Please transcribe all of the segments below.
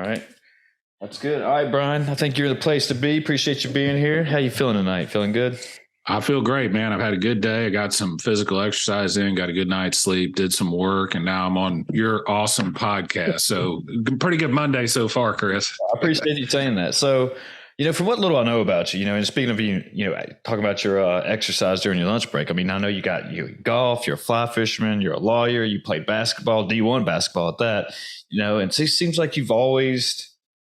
All right. That's good. All right, Brian. I think you're the place to be. Appreciate you being here. How you feeling tonight? Feeling good? I feel great, man. I've had a good day. I got some physical exercise in, got a good night's sleep, did some work, and now I'm on your awesome podcast. So pretty good Monday so far, Chris. I appreciate you saying that. So, from what little I know about you, and speaking of you, talking about your exercise during your lunch break. I mean, I know you golf, you're a fly fisherman, you're a lawyer, you play basketball, D1 basketball at that, and so it seems like you've always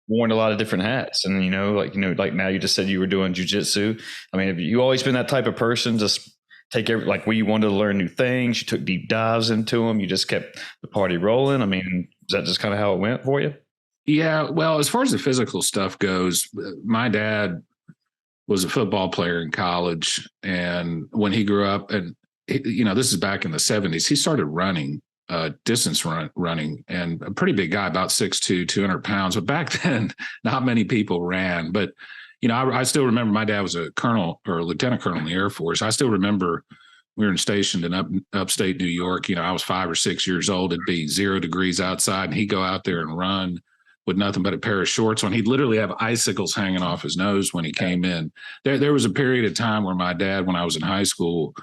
worn a lot of different hats. And, like now you just said you were doing jujitsu. I mean, have you always been that type of person? Just where you wanted to learn new things, you took deep dives into them, you just kept the party rolling. I mean, is that just kind of how it went for you? Yeah, well, as far as the physical stuff goes, my dad was a football player in college. And when he grew up, and, this is back in the 70s, he started running, distance running, and a pretty big guy, about 6'2", 200 pounds. But back then, not many people ran. But, I still remember my dad was a colonel or a lieutenant colonel in the Air Force. I still remember we were stationed in upstate New York. I was 5 or 6 years old. It'd be 0 degrees outside, and he'd go out there and run with nothing but a pair of shorts on. He'd literally have icicles hanging off his nose when he came in. There was a period of time where my dad, when I was in high school,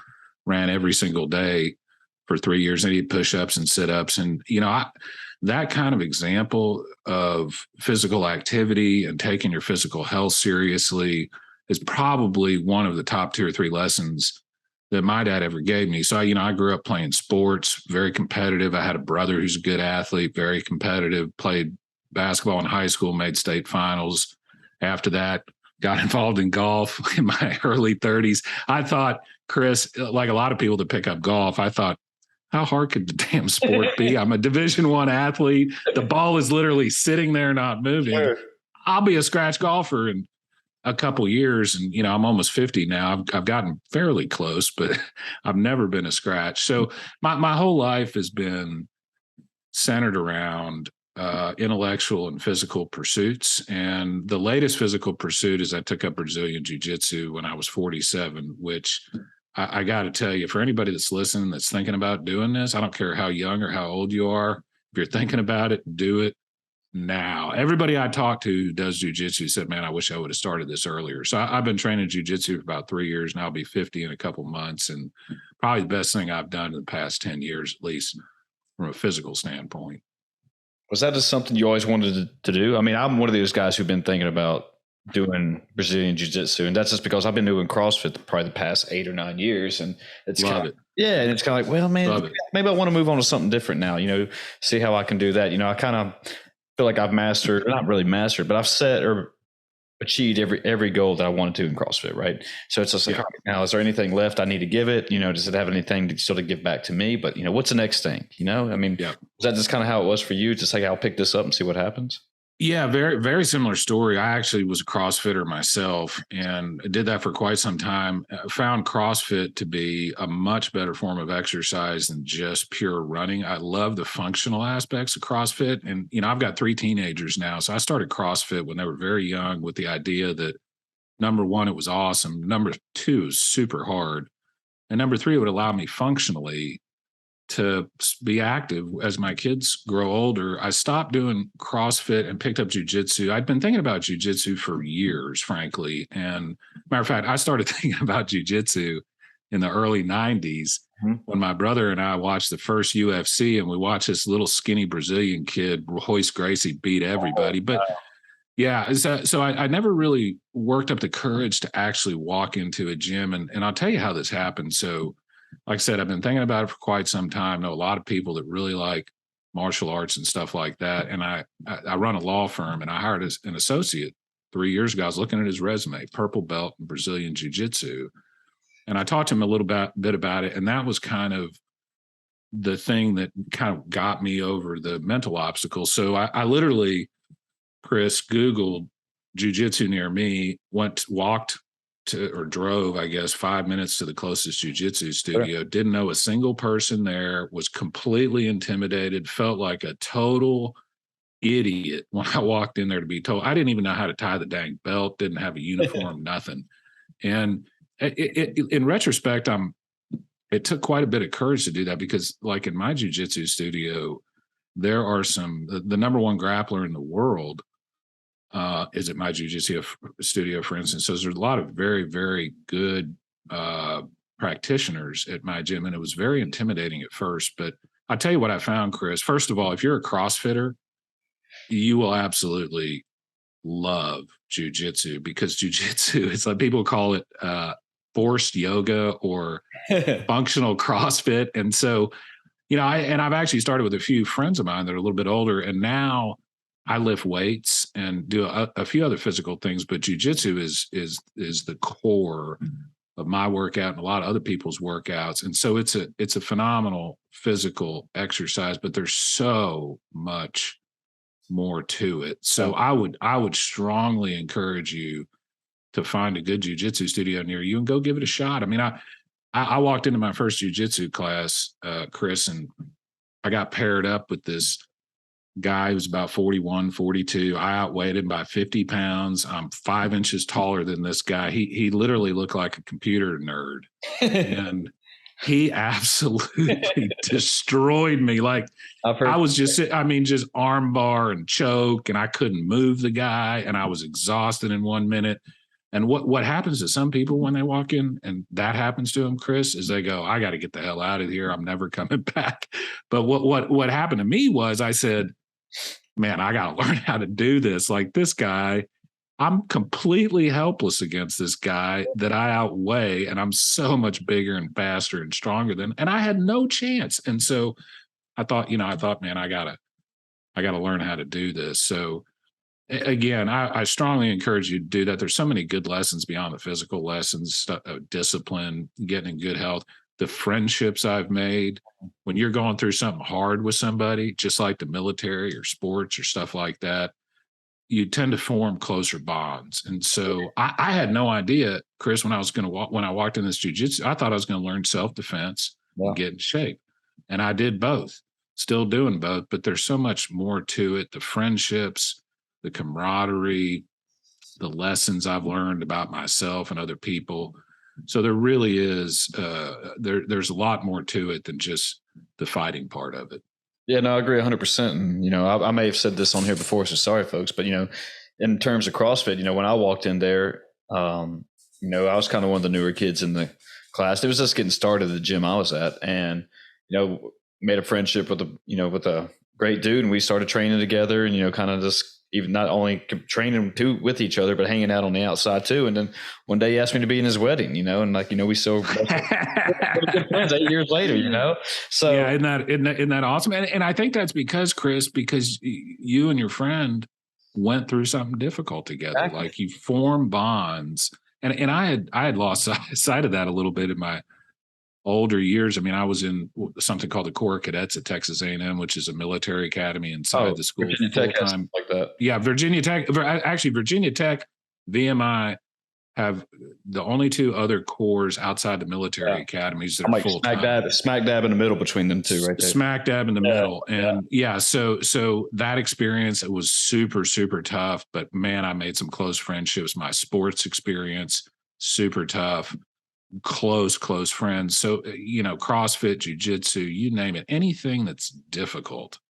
ran every single day for 3 years, and he'd push-ups and sit-ups. And, that kind of example of physical activity and taking your physical health seriously is probably one of the top 2 or 3 lessons that my dad ever gave me. So, I grew up playing sports, very competitive. I had a brother who's a good athlete, very competitive, played basketball in high school, made state finals. After that, got involved in golf in my early 30s. I thought, Chris, like a lot of people that pick up golf, I thought, how hard could the damn sport be? I'm a Division I athlete. The ball is literally sitting there, not moving. Sure. I'll be a scratch golfer in a couple years. And, I'm almost 50 now. I've gotten fairly close, but I've never been a scratch. So my whole life has been centered around intellectual and physical pursuits. And the latest physical pursuit is I took up Brazilian Jiu-Jitsu when I was 47, which I got to tell you, for anybody that's listening, that's thinking about doing this, I don't care how young or how old you are. If you're thinking about it, do it now. Everybody I talked to who does jiu-jitsu said, man, I wish I would have started this earlier. So I've been training jiu-jitsu for about 3 years now. I'll be 50 in a couple months, and probably the best thing I've done in the past 10 years, at least from a physical standpoint. Was that just something you always wanted to do? I mean, I'm one of those guys who've been thinking about doing Brazilian Jiu-Jitsu, and that's just because I've been doing CrossFit probably the past 8 or 9 years, and it's kind of, yeah, and it's kind of like, well, man, maybe I want to move on to something different now. See how I can do that. I kind of feel like I've mastered, not really mastered, but I've set or achieved every goal that I wanted to in CrossFit, right? So it's just like, now, is there anything left I need to give it? Does it have anything to sort of give back to me? But what's the next thing? I mean, is that just kind of how it was for you? Just like, I'll pick this up and see what happens. Yeah, very, very similar story. I actually was a CrossFitter myself and did that for quite some time. I found CrossFit to be a much better form of exercise than just pure running. I love the functional aspects of CrossFit. And, I've got 3 teenagers now. So I started CrossFit when they were very young with the idea that, number 1, it was awesome. Number 2, it was super hard. And number 3, it would allow me functionally to be active as my kids grow older. I stopped doing CrossFit and picked up jiu-jitsu. I'd been thinking about jiu-jitsu for years, frankly. And matter of fact, I started thinking about jiu-jitsu in the early 90s when my brother and I watched the first UFC, and we watched this little skinny Brazilian kid, Royce Gracie, beat everybody. But yeah, so I never really worked up the courage to actually walk into a gym. And I'll tell you how this happened. So like I said, I've been thinking about it for quite some time. I know a lot of people that really like martial arts and stuff like that. And I run a law firm, and I hired an associate 3 years ago. I was looking at his resume, purple belt in Brazilian Jiu-Jitsu. And I talked to him a little bit about it. And that was kind of the thing that kind of got me over the mental obstacle. So I literally, Chris, Googled jiu-jitsu near me, walked or drove, I guess, 5 minutes to the closest jiu-jitsu studio. Sure. Didn't know a single person there, was completely intimidated, felt like a total idiot when I walked in there to be told. I didn't even know how to tie the dang belt, didn't have a uniform, nothing. And in retrospect, it took quite a bit of courage to do that, because like in my jiu-jitsu studio, there are the number one grappler in the world is at my jiu-jitsu studio, for instance. So there's a lot of very, very good practitioners at my gym, and it was very intimidating at first. But I'll tell you what I found, Chris. First of all, if you're a CrossFitter, you will absolutely love jiu-jitsu, because jiu-jitsu, it's like people call it forced yoga or functional CrossFit. And so, I've actually started with a few friends of mine that are a little bit older, and now I lift weights and do a few other physical things, but jiu-jitsu is the core of my workout and a lot of other people's workouts. And so it's a phenomenal physical exercise, but there's so much more to it. So I would strongly encourage you to find a good jiu-jitsu studio near you and go give it a shot. I mean, I walked into my first jiu-jitsu class, Chris, and I got paired up with this guy who's about 41, 42. I outweighed him by 50 pounds. I'm 5 inches taller than this guy. He literally looked like a computer nerd. And he absolutely destroyed me. Like, I was just arm bar and choke, and I couldn't move the guy, and I was exhausted in 1 minute. And what happens to some people when they walk in, and that happens to them, Chris, is they go, I got to get the hell out of here. I'm never coming back. But what happened to me was I said, man, I got to learn how to do this. Like, this guy, I'm completely helpless against this guy that I outweigh, and I'm so much bigger and faster and stronger than, and I had no chance. And so I thought, man, I gotta learn how to do this. So again, I strongly encourage you to do that. There's so many good lessons beyond the physical lessons, discipline, getting in good health, the friendships I've made when you're going through something hard with somebody, just like the military or sports or stuff like that, you tend to form closer bonds. And so I had no idea, Chris, when I walked in this jiu-jitsu, I thought I was going to learn self-defense and get in shape. And I did both, still doing both, but there's so much more to it. The friendships, the camaraderie, the lessons I've learned about myself and other people. So there really is, there's a lot more to it than just the fighting part of it. Yeah, no, I agree 100%. And, I may have said this on here before, so sorry, folks. But, in terms of CrossFit, when I walked in there, I was kind of one of the newer kids in the class. It was just getting started at the gym I was at, and, made a friendship with a great dude, and we started training together, and, kind of just even not only training with each other, but hanging out on the outside too. And then one day he asked me to be in his wedding, and we still good friends 8 years later, So yeah, isn't that awesome? And I think that's because, Chris, because you and your friend went through something difficult together. Exactly. Like, you form bonds. And I had lost sight of that a little bit in my older years. I mean, I was in something called the Corps of Cadets at Texas A&M, which is a military academy inside the school. Virginia Tech has something like that. Yeah, Virginia Tech. Actually, Virginia Tech, VMI have the only two other corps outside the military academies that are full time. Smack dab in the middle between them two, right there. Smack dab in the middle. And so that experience, it was super, super tough. But man, I made some close friendships. My sports experience, super tough. Close friends. So, CrossFit, jiu-jitsu, you name it, anything that's difficult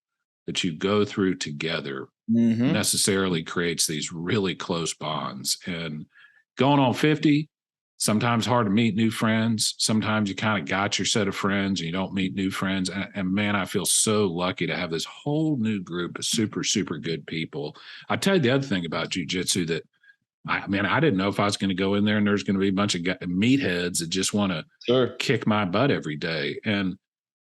that you go through together necessarily creates these really close bonds. And going on 50, sometimes hard to meet new friends. Sometimes you kind of got your set of friends and you don't meet new friends. And man, I feel so lucky to have this whole new group of super, super good people. I tell you the other thing about jiu-jitsu that I didn't know if I was going to go in there and there's going to be a bunch of meatheads that just want to kick my butt every day. And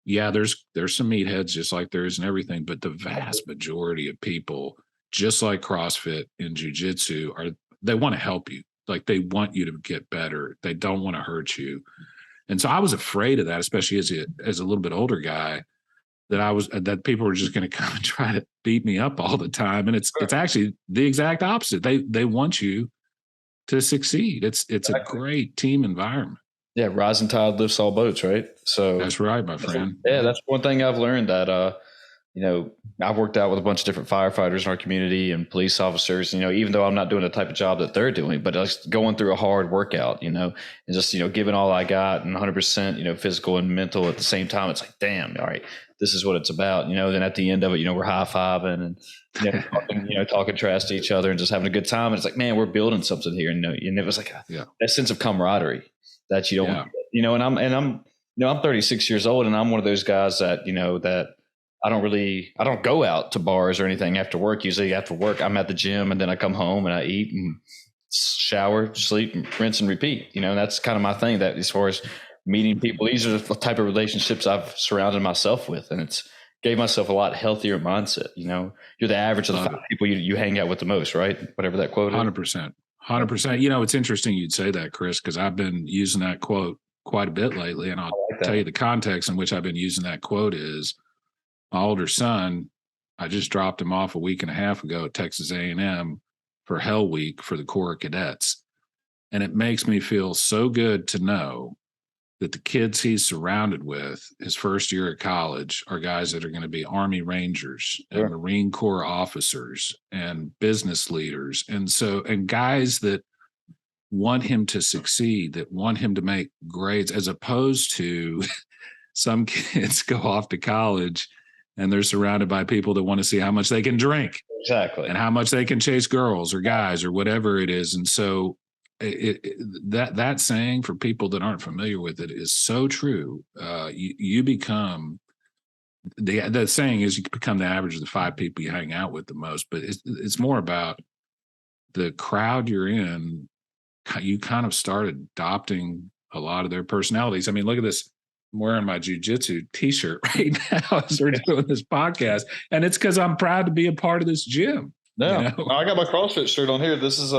yeah, there's some meatheads just like there is in everything, but the vast majority of people, just like CrossFit and jiu-jitsu, they want to help you. Like, they want you to get better. They don't want to hurt you. And so I was afraid of that, especially as a little bit older guy, that people were just going to come and try to beat me up all the time. And it's actually the exact opposite. They want you to succeed. It's a great team environment. Yeah. Rising tide lifts all boats, right? So that's right, my friend. That's one thing I've learned, that, I've worked out with a bunch of different firefighters in our community and police officers, even though I'm not doing the type of job that they're doing, but just going through a hard workout, and just, giving all I got and 100%, physical and mental at the same time. It's like, damn, all right, this is what it's about. Then at the end of it, we're high fiving and, talking trash to each other and just having a good time. And it's like, man, we're building something here. And it was like that sense of camaraderie that you don't, I'm 36 years old and I'm one of those guys that, that I don't go out to bars or anything after work. Usually after work, I'm at the gym and then I come home and I eat and shower, sleep, and rinse and repeat. That's kind of my thing, that as far as meeting people, these are the type of relationships I've surrounded myself with. And it's gave myself a lot healthier mindset. You're the average of the 5 people you hang out with the most, right? Whatever that quote is. 100%. 100%. It's interesting you'd say that, Chris, because I've been using that quote quite a bit lately. And I'll tell you the context in which I've been using that quote is my older son. I just dropped him off a week and a half ago at Texas A&M for Hell Week for the Corps of Cadets. And it makes me feel so good to know that the kids he's surrounded with his first year at college are guys that are going to be Army Rangers and Marine Corps officers and business leaders. And guys that want him to succeed, that want him to make grades, as opposed to some kids go off to college and they're surrounded by people that want to see how much they can drink. Exactly. And how much they can chase girls or guys or whatever it is. And so that saying, for people that aren't familiar with it, is so true. You become the saying is you become the average of the 5 people you hang out with the most, but it's more about the crowd you're in. You kind of start adopting a lot of their personalities. I mean, look at this. I'm wearing my jiu-jitsu t-shirt right now as we're doing this podcast, and it's because I'm proud to be a part of this gym. Yeah, I got my CrossFit shirt on here. This is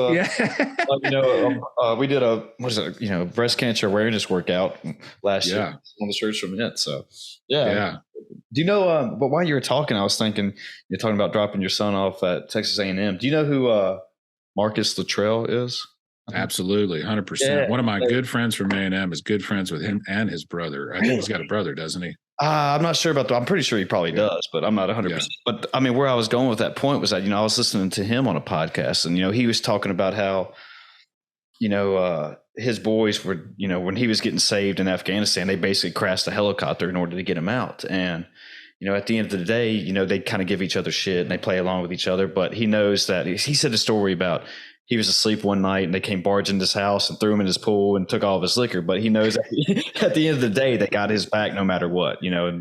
we did a breast cancer awareness workout last year. One of the shirts from it. So yeah. Do you know? But while you were talking, I was thinking you're talking about dropping your son off at Texas A&M. Do you know who Marcus Luttrell is? Absolutely, 100%. One of my good friends from A&M is good friends with him and his brother. I think he's got a brother, doesn't he? I'm not sure about that. I'm pretty sure he probably does, but I'm not 100%. But I mean, where I was going with that point was that, I was listening to him on a podcast and, he was talking about how, his boys were, when he was getting saved in Afghanistan, they basically crashed a helicopter in order to get him out. And, at the end of the day, they kind of give each other shit and they play along with each other. But he knows that he said a story about he was asleep one night and they came barging into his house and threw him in his pool and took all of his liquor. But he knows that at the end of the day, they got his back no matter what, and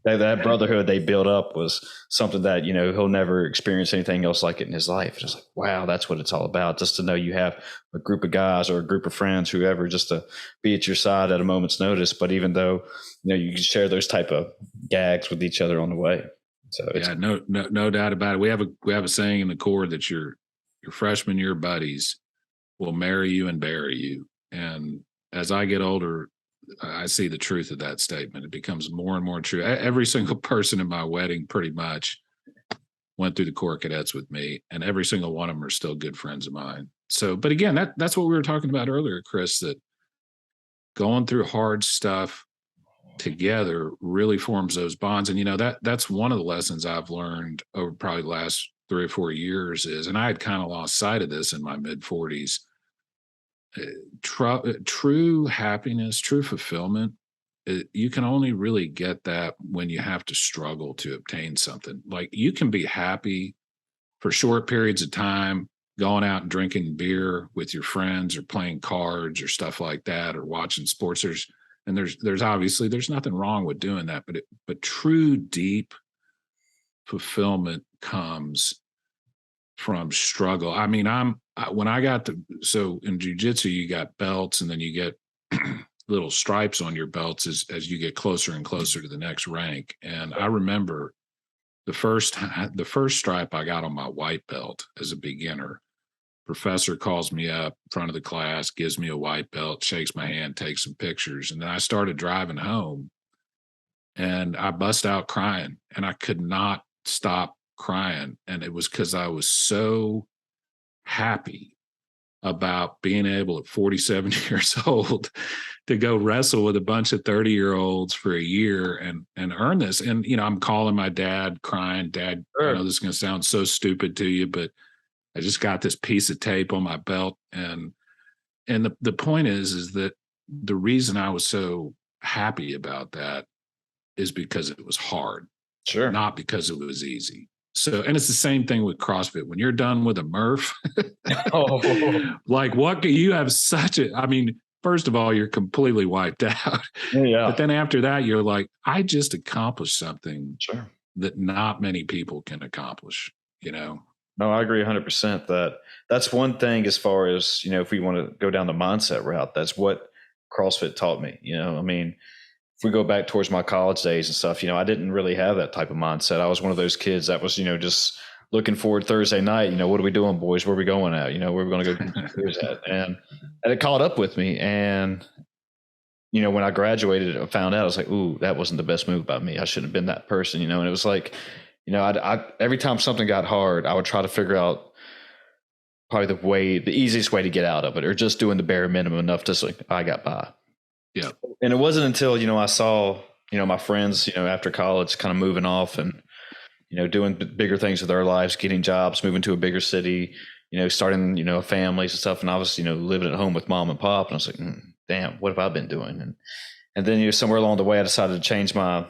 that brotherhood they built up was something that, he'll never experience anything else like it in his life. It's like, wow, that's what it's all about. Just to know you have a group of guys or a group of friends, whoever, just to be at your side at a moment's notice. But even though, you can share those type of gags with each other on the way. So no doubt about it. We have a saying in the Corps that your freshman year buddies will marry you and bury you. And as I get older, I see the truth of that statement. It becomes more and more true. Every single person in my wedding pretty much went through the Corps Cadets with me, and every single one of them are still good friends of mine. So, but again, that's what we were talking about earlier, Chris, that going through hard stuff together really forms those bonds. And, that's one of the lessons I've learned over probably the last 3 or 4 years is, and I had kind of lost sight of this in my mid 40s, true happiness, true fulfillment. You can only really get that when you have to struggle to obtain something. Like, you can be happy for short periods of time, going out and drinking beer with your friends or playing cards or stuff like that, or watching sports. There's obviously there's nothing wrong with doing that, but true deep fulfillment comes from struggle. I mean, when I got so in jiu-jitsu, you got belts and then you get little stripes on your belts as you get closer and closer to the next rank. And I remember the first stripe I got on my white belt as a beginner, professor calls me up in front of the class, gives me a white belt, shakes my hand, takes some pictures. And then I started driving home and I bust out crying, and I could not stop crying. And it was because I was so happy about being able at 47 years old to go wrestle with a bunch of 30-year-olds for a year and earn this. And, I'm calling my dad crying, Dad, I know this is going to sound so stupid to you, but I just got this piece of tape on my belt. And the point is that the reason I was so happy about that is because it was hard, Sure. not because it was easy. So, and it's the same thing with CrossFit. When you're done with a Murph, like you have first of all, you're completely wiped out. Yeah. But then after that, you're like, I just accomplished something Sure. that not many people can accomplish, No, I agree 100% that's one thing as far as, if we want to go down the mindset route, that's what CrossFit taught me. If we go back towards my college days and stuff, I didn't really have that type of mindset. I was one of those kids that was, just looking forward Thursday night, what are we doing, boys? Where are we going at? Where are we going to go at? And it caught up with me. And, when I graduated, I found out, I was like, ooh, that wasn't the best move by me. I shouldn't have been that person, and it was like, I every time something got hard, I would try to figure out probably the easiest way to get out of it, or just doing the bare minimum enough to like, I got by. Yeah. And it wasn't until, I saw, my friends, after college kind of moving off and, doing bigger things with their lives, getting jobs, moving to a bigger city, starting, families and stuff. And I was, living at home with mom and pop. And I was like, damn, what have I been doing? And then, somewhere along the way, I decided to change my,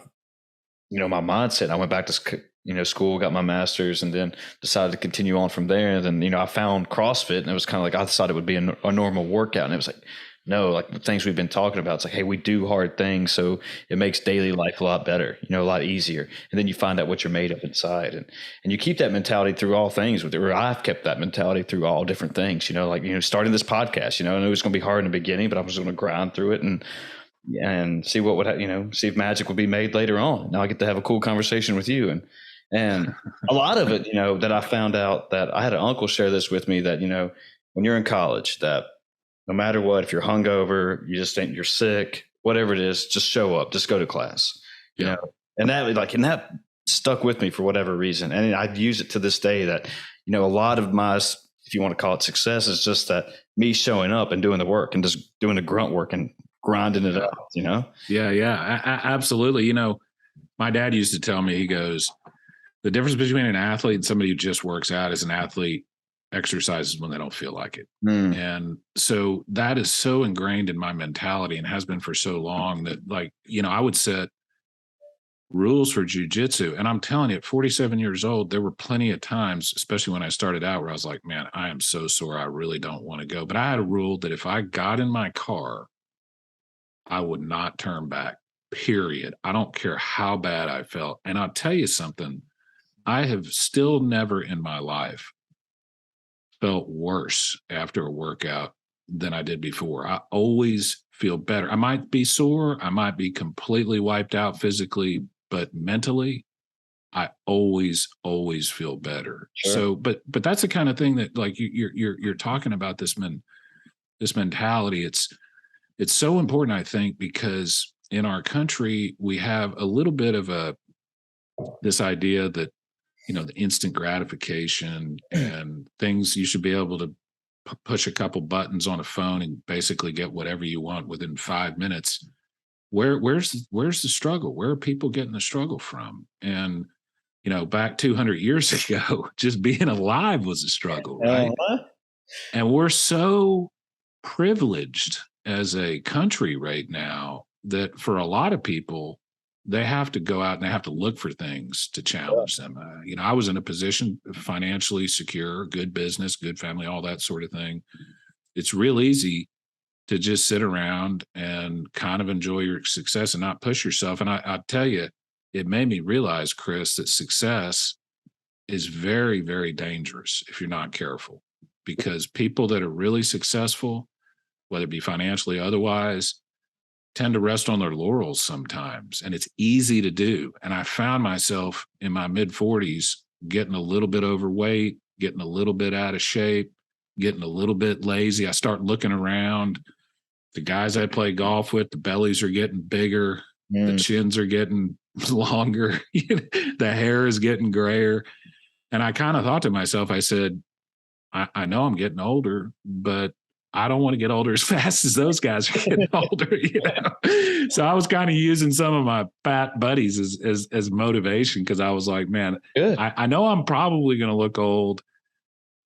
my mindset. I went back to, school, got my master's, and then decided to continue on from there. And then, I found CrossFit, and it was kind of like, I thought it would be a normal workout. And it was like, no, like the things we've been talking about, it's like, hey, we do hard things, so it makes daily life a lot better, a lot easier. And then you find out what you're made of inside, and you keep that mentality through all things. Or I've kept that mentality through all different things. Starting this podcast, I know it was going to be hard in the beginning, but I was going to grind through it and see what would see if magic would be made later on. Now I get to have a cool conversation with you, and a lot of it, that I found out, that I had an uncle share this with me, that when you're in college, that no matter what, if you're hungover, you just think you're sick, whatever it is, just show up, just go to class, and that stuck with me for whatever reason. And I use it to this day that, a lot of my, if you want to call it success, is just that me showing up and doing the work and just doing the grunt work and grinding it out, Yeah. Absolutely. My dad used to tell me, he goes, the difference between an athlete and somebody who just works out is an athlete exercises when they don't feel like it. And so that is so ingrained in my mentality, and has been for so long, that I would set rules for jujitsu. And I'm telling you, at 47 years old, there were plenty of times, especially when I started out, where I was like, man, I am so sore. I really don't want to go. But I had a rule that if I got in my car, I would not turn back, period. I don't care how bad I felt. And I'll tell you something, I have still never in my life felt worse after a workout than I did before. I always feel better. I might be sore, I might be completely wiped out physically, but mentally, I always feel better. Sure. So, but that's the kind of thing that, like, you're talking about, this mentality. It's so important, I think, because in our country we have a little bit of this idea that, the instant gratification and things, you should be able to push a couple buttons on a phone and basically get whatever you want within 5 minutes. Where's the struggle? Where are people getting the struggle from? And, back 200 years ago, just being alive was a struggle, right? And we're so privileged as a country right now that for a lot of people, they have to go out and they have to look for things to challenge them. I was in a position, financially secure, good business, good family, all that sort of thing. It's real easy to just sit around and kind of enjoy your success and not push yourself. And I tell you, it made me realize, Chris, that success is very, very dangerous if you're not careful, because people that are really successful, whether it be financially or otherwise, tend to rest on their laurels sometimes, and it's easy to do. And I found myself in my mid-40s getting a little bit overweight, getting a little bit out of shape, getting a little bit lazy. I start looking around. The guys I play golf with, the bellies are getting bigger, the chins are getting longer, the hair is getting grayer. And I kind of thought to myself, I said, I know I'm getting older, but I don't want to get older as fast as those guys are getting older, you know? So I was kind of using some of my fat buddies as motivation, because I was like, man, Good. I know I'm probably going to look old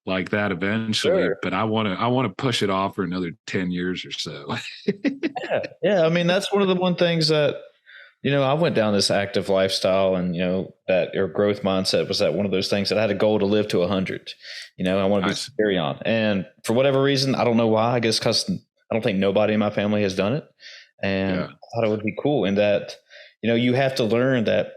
like that eventually, Sure. but I want to push it off for another 10 years or so. Yeah. Yeah. I mean, that's one of the one things that, I went down this active lifestyle, and, that your growth mindset was that one of those things that I had a goal to live to 100. I want to be Nice. carry on. And for whatever reason, I don't know why, I guess because I don't think nobody in my family has done it. And Yeah. I thought it would be cool. And that, you have to learn that,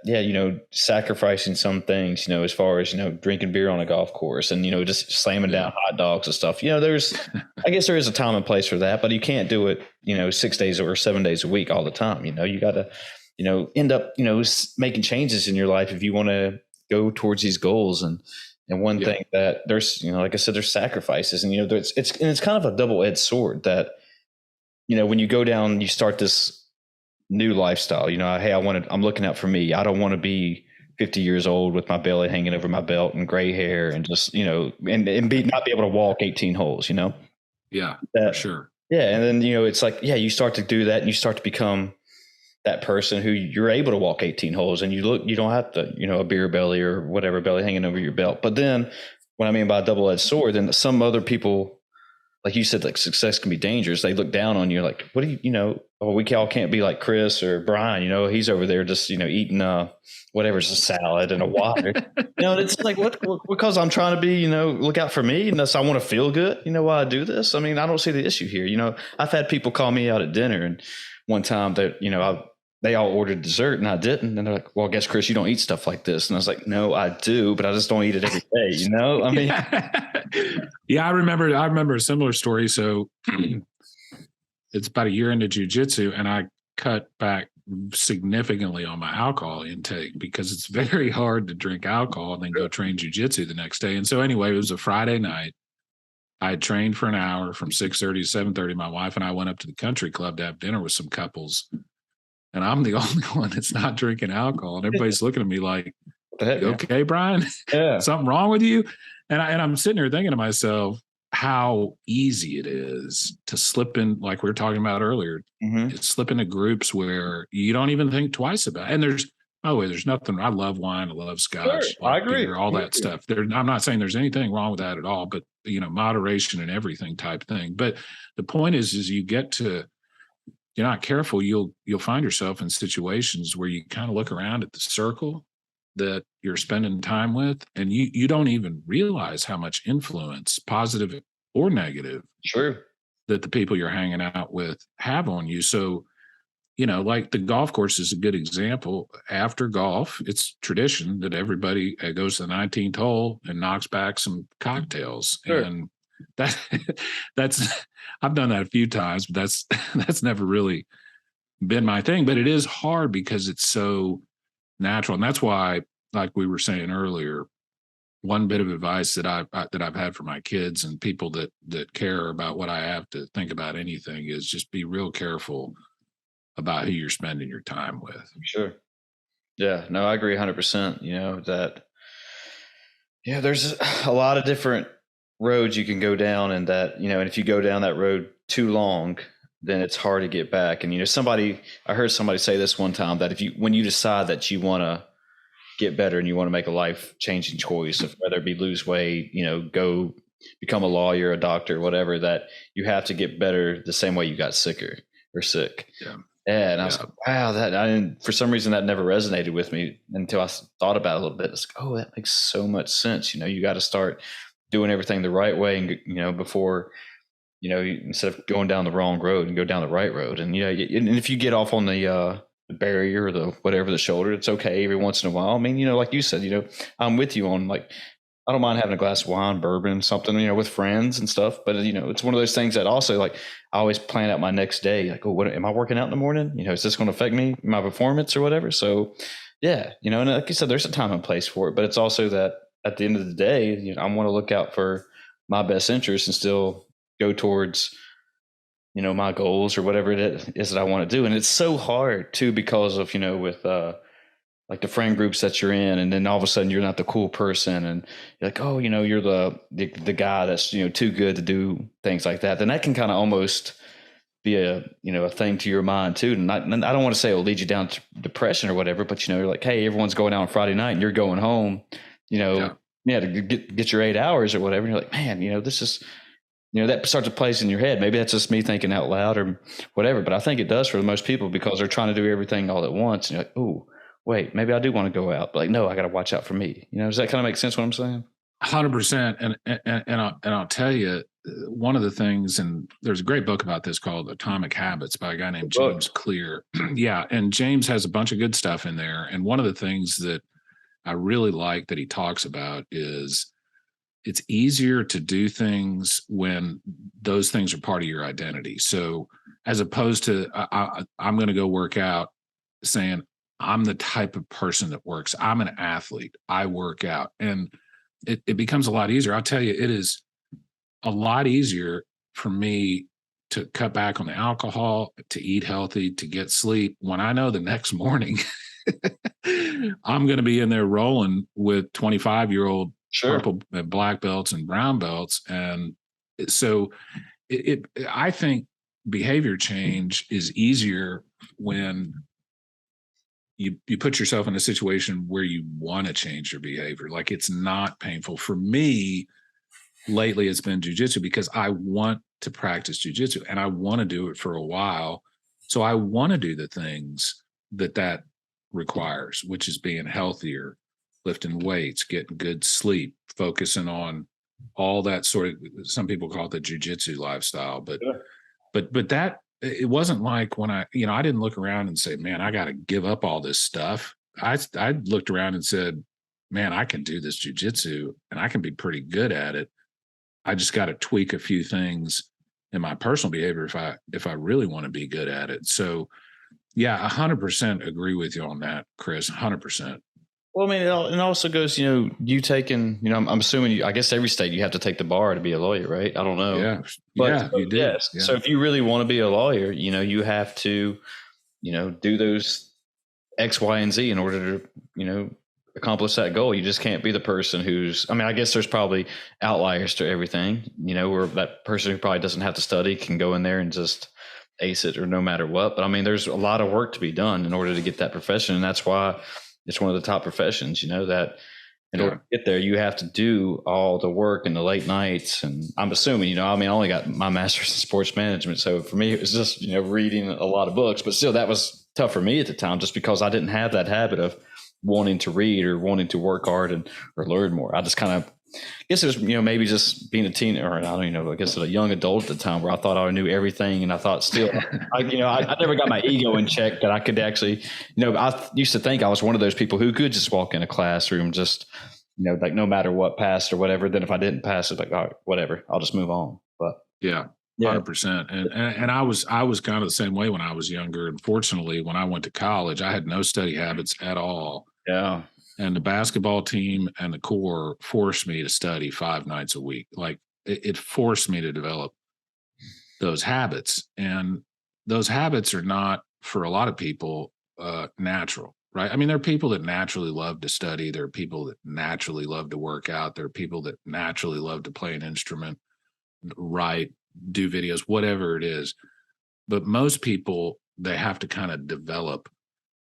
sacrificing some things, as far as, drinking beer on a golf course and, just slamming down hot dogs and stuff. I guess there is a time and place for that, but you can't do it, 6 days or 7 days a week all the time. You got to, end up, making changes in your life if you want to go towards these goals. And one thing that there's, like I said, there's sacrifices, and, it's kind of a double-edged sword that, when you go down, you start this new lifestyle, hey, I'm looking out for me. I don't want to be 50 years old with my belly hanging over my belt and gray hair and just, and not be able to walk 18 holes, Yeah, that, for sure. Yeah. And then, it's like, you start to do that and you start to become that person who you're able to walk 18 holes, and you don't have to, a beer belly or whatever belly hanging over your belt. But then what I mean by a double-edged sword, then some other people, like you said, like success can be dangerous. They look down on you like, what do you, oh, we all can't be like Chris or Brian, he's over there just, eating whatever's a salad and a water. It's like, what, because I'm trying to be, look out for me, and I want to feel good, while I do this. I mean, I don't see the issue here. I've had people call me out at dinner, and one time that, they all ordered dessert and I didn't. And they're like, well, I guess, Chris, you don't eat stuff like this. And I was like, no, I do, but I just don't eat it every day. I mean, yeah, I remember a similar story. So it's about a year into jiu-jitsu, and I cut back significantly on my alcohol intake, because it's very hard to drink alcohol and then go train jiu-jitsu the next day. And so anyway, it was a Friday night. I had trained for an hour from 6:30 to 7:30. My wife and I went up to the country club to have dinner with some couples. And I'm the only one that's not drinking alcohol. And everybody's looking at me like, okay, Brian, something wrong with you? And I'm sitting there thinking to myself how easy it is to slip in, like we were talking about earlier, slip into groups where you don't even think twice about it. And by the way, there's nothing. I love wine. I love scotch. Sure, I agree. Beer, all that stuff. I'm not saying there's anything wrong with that at all, but, moderation and everything type thing. But the point is you get to, you're not careful, you'll find yourself in situations where you kind of look around at the circle that you're spending time with, and you don't even realize how much influence, positive or negative, that the people you're hanging out with have on you. So, like the golf course is a good example. After golf, it's tradition that everybody goes to the 19th hole and knocks back some cocktails. And that's I've done that a few times, but that's never really been my thing. But it is hard because it's so natural, and that's why, like we were saying earlier, one bit of advice that I've had for my kids and people that care about what I have to think about anything is just be real careful about who you're spending your time with. Sure. Yeah. No, I agree 100%. That there's a lot of different roads you can go down, and that, and if you go down that road too long, then it's hard to get back. And, I heard somebody say this one time, that when you decide that you want to get better and you want to make a life changing choice, of whether it be lose weight, go become a lawyer, a doctor, whatever, that you have to get better the same way you got sick. Yeah. And I was like, wow, for some reason that never resonated with me until I thought about it a little bit. It's like, oh, that makes so much sense. You got to start doing everything the right way, and before, instead of going down the wrong road, and go down the right road. And and if you get off on the barrier or the whatever, the shoulder, it's okay every once in a while. I mean, like you said, I'm with you on, like, I don't mind having a glass of wine, bourbon, something, with friends and stuff. But it's one of those things that also, like, I always plan out my next day. Like, oh, what am I working out in the morning? Is this going to affect me, my performance or whatever? So yeah, and like you said, there's a time and place for it, but it's also that at the end of the day, I want to look out for my best interest and still go towards, my goals or whatever it is that I want to do. And it's so hard too, because of, with, like the friend groups that you're in, and then all of a sudden you're not the cool person, and you're like, oh, you're the guy that's too good to do things like that. Then that can kind of almost be a thing to your mind too. And I don't want to say it'll lead you down to depression or whatever, but you're like, hey, everyone's going out on Friday night and you're going home, to get your 8 hours or whatever. And you're like, man, this is, that starts to place in your head. Maybe that's just me thinking out loud or whatever, but I think it does for most people because they're trying to do everything all at once. And you're like, oh, wait, maybe I do want to go out, but like, no, I got to watch out for me. Does that kind of make sense what I'm saying? 100%. And I'll tell you, one of the things, and there's a great book about this called Atomic Habits by a guy named James Clear. Yeah. And James has a bunch of good stuff in there. And one of the things that I really like that he talks about is it's easier to do things when those things are part of your identity. So as opposed to I'm going to go work out saying I'm the type of person that works. I'm an athlete. I work out. And it becomes a lot easier. I'll tell you, it is a lot easier for me to cut back on the alcohol, to eat healthy, to get sleep when I know the next morning I'm going to be in there rolling with 25-year-old purple and black belts and brown belts. And so I think behavior change is easier when you put yourself in a situation where you want to change your behavior. Like it's not painful. For me, lately it's been jujitsu because I want to practice jujitsu and I want to do it for a while. So I want to do the things that requires, which is being healthier, lifting weights, getting good sleep, focusing on all that sort of, some people call it the jujitsu lifestyle, but that, it wasn't like when I didn't look around and say, man, I got to give up all this stuff. I looked around and said, man, I can do this jujitsu and I can be pretty good at it. I just got to tweak a few things in my personal behavior if I really want to be good at it. So yeah, 100% agree with you on that, Chris. 100%. Well, I mean, it also goes, you taking, I'm assuming I guess every state you have to take the bar to be a lawyer, right? I don't know. Yeah. But you do. Yes. Yeah. So if you really want to be a lawyer, you have to, do those X, Y, and Z in order to, accomplish that goal. You just can't be the person I guess there's probably outliers to everything, where that person who probably doesn't have to study can go in there and just ace it or no matter what. But I mean, there's a lot of work to be done in order to get that profession. And that's why it's one of the top professions, that in order to get there, you have to do all the work and the late nights. And I'm assuming, I only got my master's in sports management. So for me, it was just, reading a lot of books, but still that was tough for me at the time, just because I didn't have that habit of wanting to read or wanting to work hard or learn more. I just kind of, I guess it was, maybe just being a teen or I don't even know, I guess a young adult at the time where I thought I knew everything. And I thought still, I never got my ego in check that I could actually, I used to think I was one of those people who could just walk in a classroom, just, like no matter what passed or whatever. Then if I didn't pass it, like, all right, whatever, I'll just move on. But yeah. 100%. And I was kind of the same way when I was younger. And fortunately, when I went to college, I had no study habits at all. Yeah. And the basketball team and the Corps forced me to study 5 nights a week. Like it forced me to develop those habits. And those habits are not, for a lot of people, natural, right? I mean, there are people that naturally love to study. There are people that naturally love to work out. There are people that naturally love to play an instrument, write, do videos, whatever it is. But most people, they have to kind of develop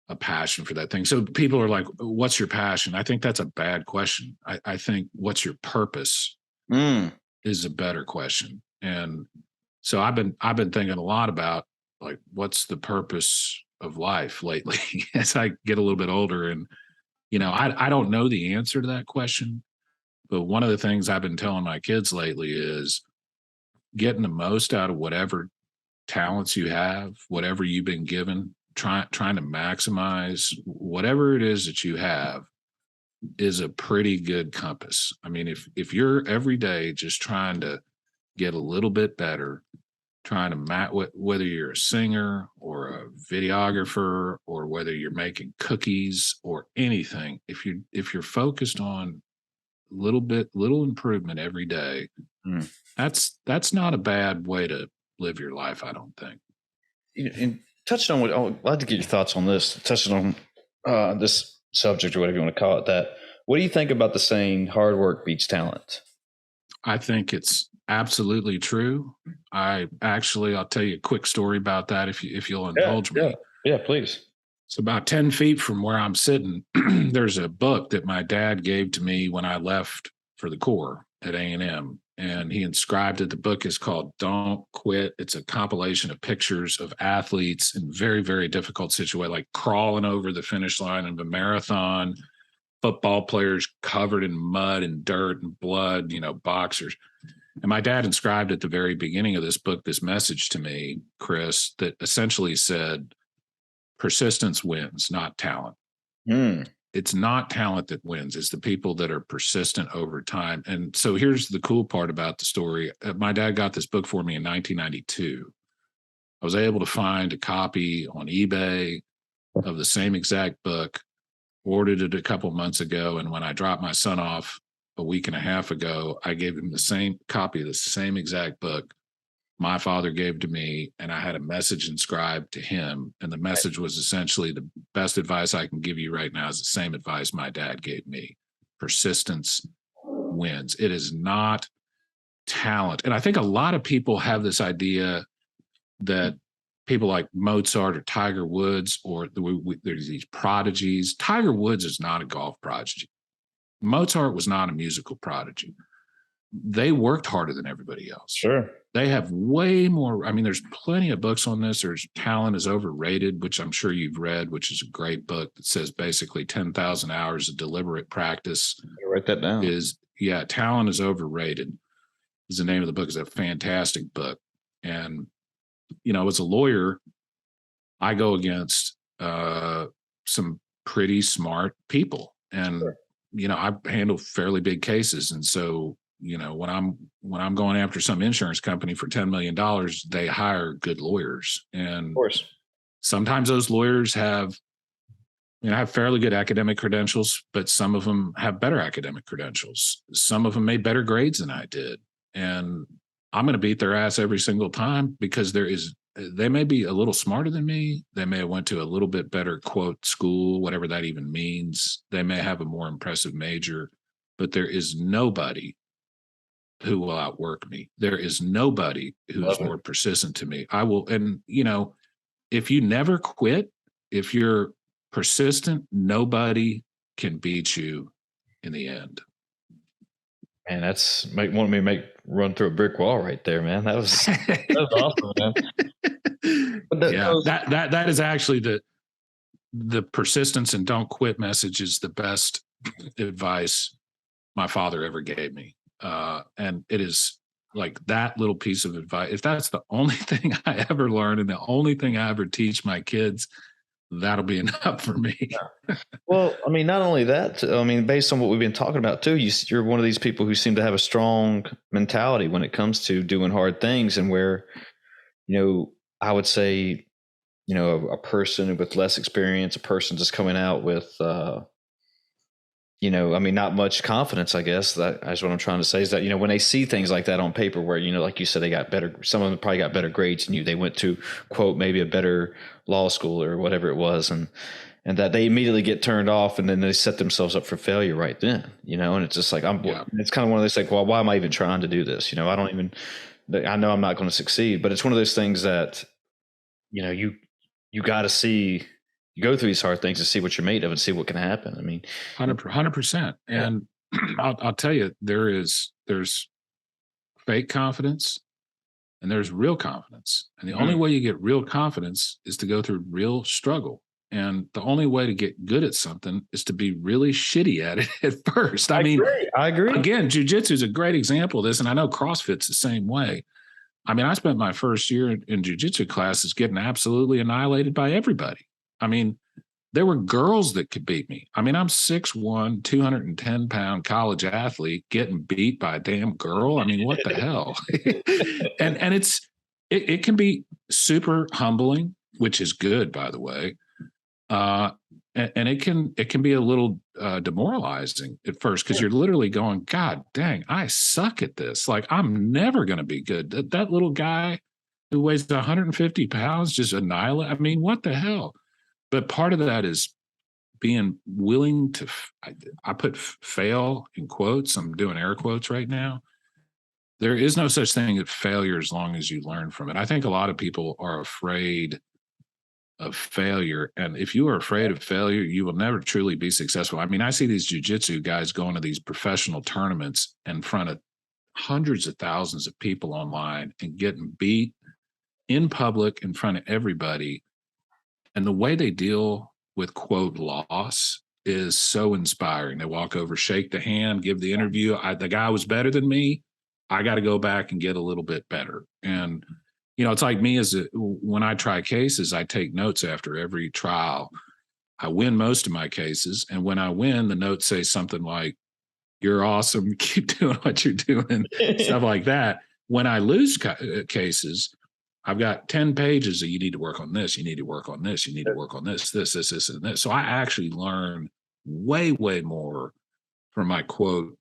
a passion for that thing. So people are like, what's your passion? I think that's a bad question. I think what's your purpose is a better question. And so I've been thinking a lot about like, what's the purpose of life lately as I get a little bit older. And, I don't know the answer to that question, but one of the things I've been telling my kids lately is getting the most out of whatever talents you have, whatever you've been given, trying to maximize whatever it is that you have is a pretty good compass. I mean, if you're every day just trying to get a little bit better, trying to whether you're a singer or a videographer or whether you're making cookies or anything, if you're focused on little improvement every day, that's not a bad way to live your life, I don't think. And touched on I'd like to get your thoughts on this. Touching on this subject or whatever you want to call it. That. What do you think about the saying "hard work beats talent"? I think it's absolutely true. I'll tell you a quick story about that if you'll indulge me. Yeah, please. It's about 10 feet from where I'm sitting. There's a book that my dad gave to me when I left for the Corps at A&M. And he inscribed it. The book is called Don't Quit. It's a compilation of pictures of athletes in very, very difficult situations, like crawling over the finish line of a marathon, football players covered in mud and dirt and blood, boxers. And my dad inscribed at the very beginning of this book this message to me, Chris, that essentially said, persistence wins, not talent. It's not talent that wins. It's the people that are persistent over time. And so here's the cool part about the story. My dad got this book for me in 1992. I was able to find a copy on eBay of the same exact book, ordered it a couple months ago. And when I dropped my son off a week and a half ago, I gave him the same copy of the same exact book my father gave to me, and I had a message inscribed to him. And the message was essentially, the best advice I can give you right now is the same advice my dad gave me. Persistence wins. It is not talent. And I think a lot of people have this idea that people like Mozart or Tiger Woods, or there's these prodigies. Tiger Woods is not a golf prodigy. Mozart was not a musical prodigy. They worked harder than everybody else. Sure. They have way more. I mean, there's plenty of books on this. There's Talent is Overrated, which I'm sure you've read, which is a great book that says basically 10,000 hours of deliberate practice. Write that down. Talent is Overrated is the name of the book. It's a fantastic book. And, as a lawyer, I go against some pretty smart people. And, sure. I handle fairly big cases. And so, when I'm going after some insurance company for $10 million, they hire good lawyers. And of course, sometimes those lawyers have fairly good academic credentials, but some of them have better academic credentials. Some of them made better grades than I did. And I'm going to beat their ass every single time because they may be a little smarter than me. They may have went to a little bit better, quote, school, whatever that even means. They may have a more impressive major, but there is nobody who will outwork me. There is nobody who's more persistent to me. I will. And, if you never quit, if you're persistent, nobody can beat you in the end. Man, that's wanted me to run through a brick wall right there, man. That was awesome, man. That is actually the persistence and don't quit message is the best advice my father ever gave me. And it is like that little piece of advice. If that's the only thing I ever learned and the only thing I ever teach my kids, that'll be enough for me. Well, I mean, not only that, based on what we've been talking about too, you're one of these people who seem to have a strong mentality when it comes to doing hard things, and where, I would say, a person with less experience, a person just coming out with, not much confidence, I guess. That's what I'm trying to say, is that, when they see things like that on paper where, like you said, some of them probably got better grades than you. They went to, quote, maybe a better law school or whatever it was. And that they immediately get turned off, and then they set themselves up for failure right then, and it's just like, it's kind of one of those like, well, why am I even trying to do this? I know I'm not going to succeed, but it's one of those things that, you got to see, you go through these hard things to see what you're made of and see what can happen. 100%. And I'll tell you, there's fake confidence and there's real confidence. And the only way you get real confidence is to go through real struggle. And the only way to get good at something is to be really shitty at it at first. I agree. Again, jiu-jitsu is a great example of this. And I know CrossFit's the same way. I spent my first year in jiu-jitsu classes getting absolutely annihilated by everybody. There were girls that could beat me. I'm 6'1", 210-pound college athlete getting beat by a damn girl. What the hell? and it can be super humbling, which is good, by the way. And it can be a little demoralizing at first, because you're literally going, God dang, I suck at this. Like, I'm never going to be good. That little guy who weighs 150 pounds just annihilate. What the hell? But part of that is being willing to, I put fail in quotes. I'm doing air quotes right now. There is no such thing as failure as long as you learn from it. I think a lot of people are afraid of failure. And if you are afraid of failure, you will never truly be successful. I mean, I see these jiu-jitsu guys going to these professional tournaments in front of hundreds of thousands of people online and getting beat in public in front of everybody. And the way they deal with, quote, loss is so inspiring. They walk over, shake the hand, give the interview. The guy was better than me. I got to go back and get a little bit better. And, you know, it's like me when I try cases, I take notes after every trial. I win most of my cases. And when I win, the notes say something like, "You're awesome. Keep doing what you're doing," stuff like that. When I lose cases, I've got 10 pages that you need to work on this. You need to work on this. You need to work on this, and this. So I actually learn way, way more from my, quote,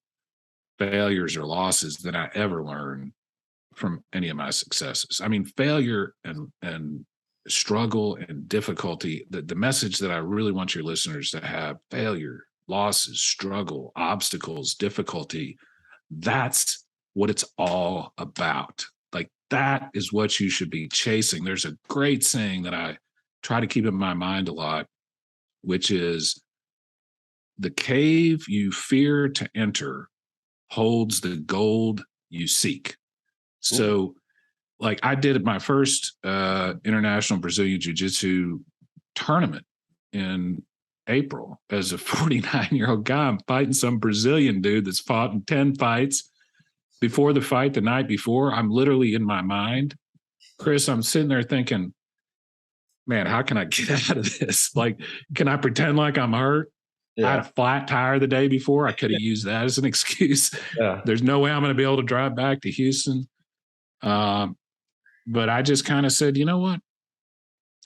failures or losses than I ever learned from any of my successes. I mean, failure and struggle and difficulty, the message that I really want your listeners to have: failure, losses, struggle, obstacles, difficulty, that's what it's all about. Like, that is what you should be chasing. There's a great saying that I try to keep in my mind a lot, which is, "The cave you fear to enter holds the gold you seek." So, like, I did my first international Brazilian Jiu-Jitsu tournament in April as a 49-year-old guy. I'm fighting some Brazilian dude that's fought in 10 fights. Before the fight, the night before, I'm literally in my mind, Chris, I'm sitting there thinking, man, how can I get out of this? Like, can I pretend like I'm hurt? Yeah. I had a flat tire the day before. I could have used that as an excuse. Yeah. There's no way I'm going to be able to drive back to Houston. But I just kind of said, you know what?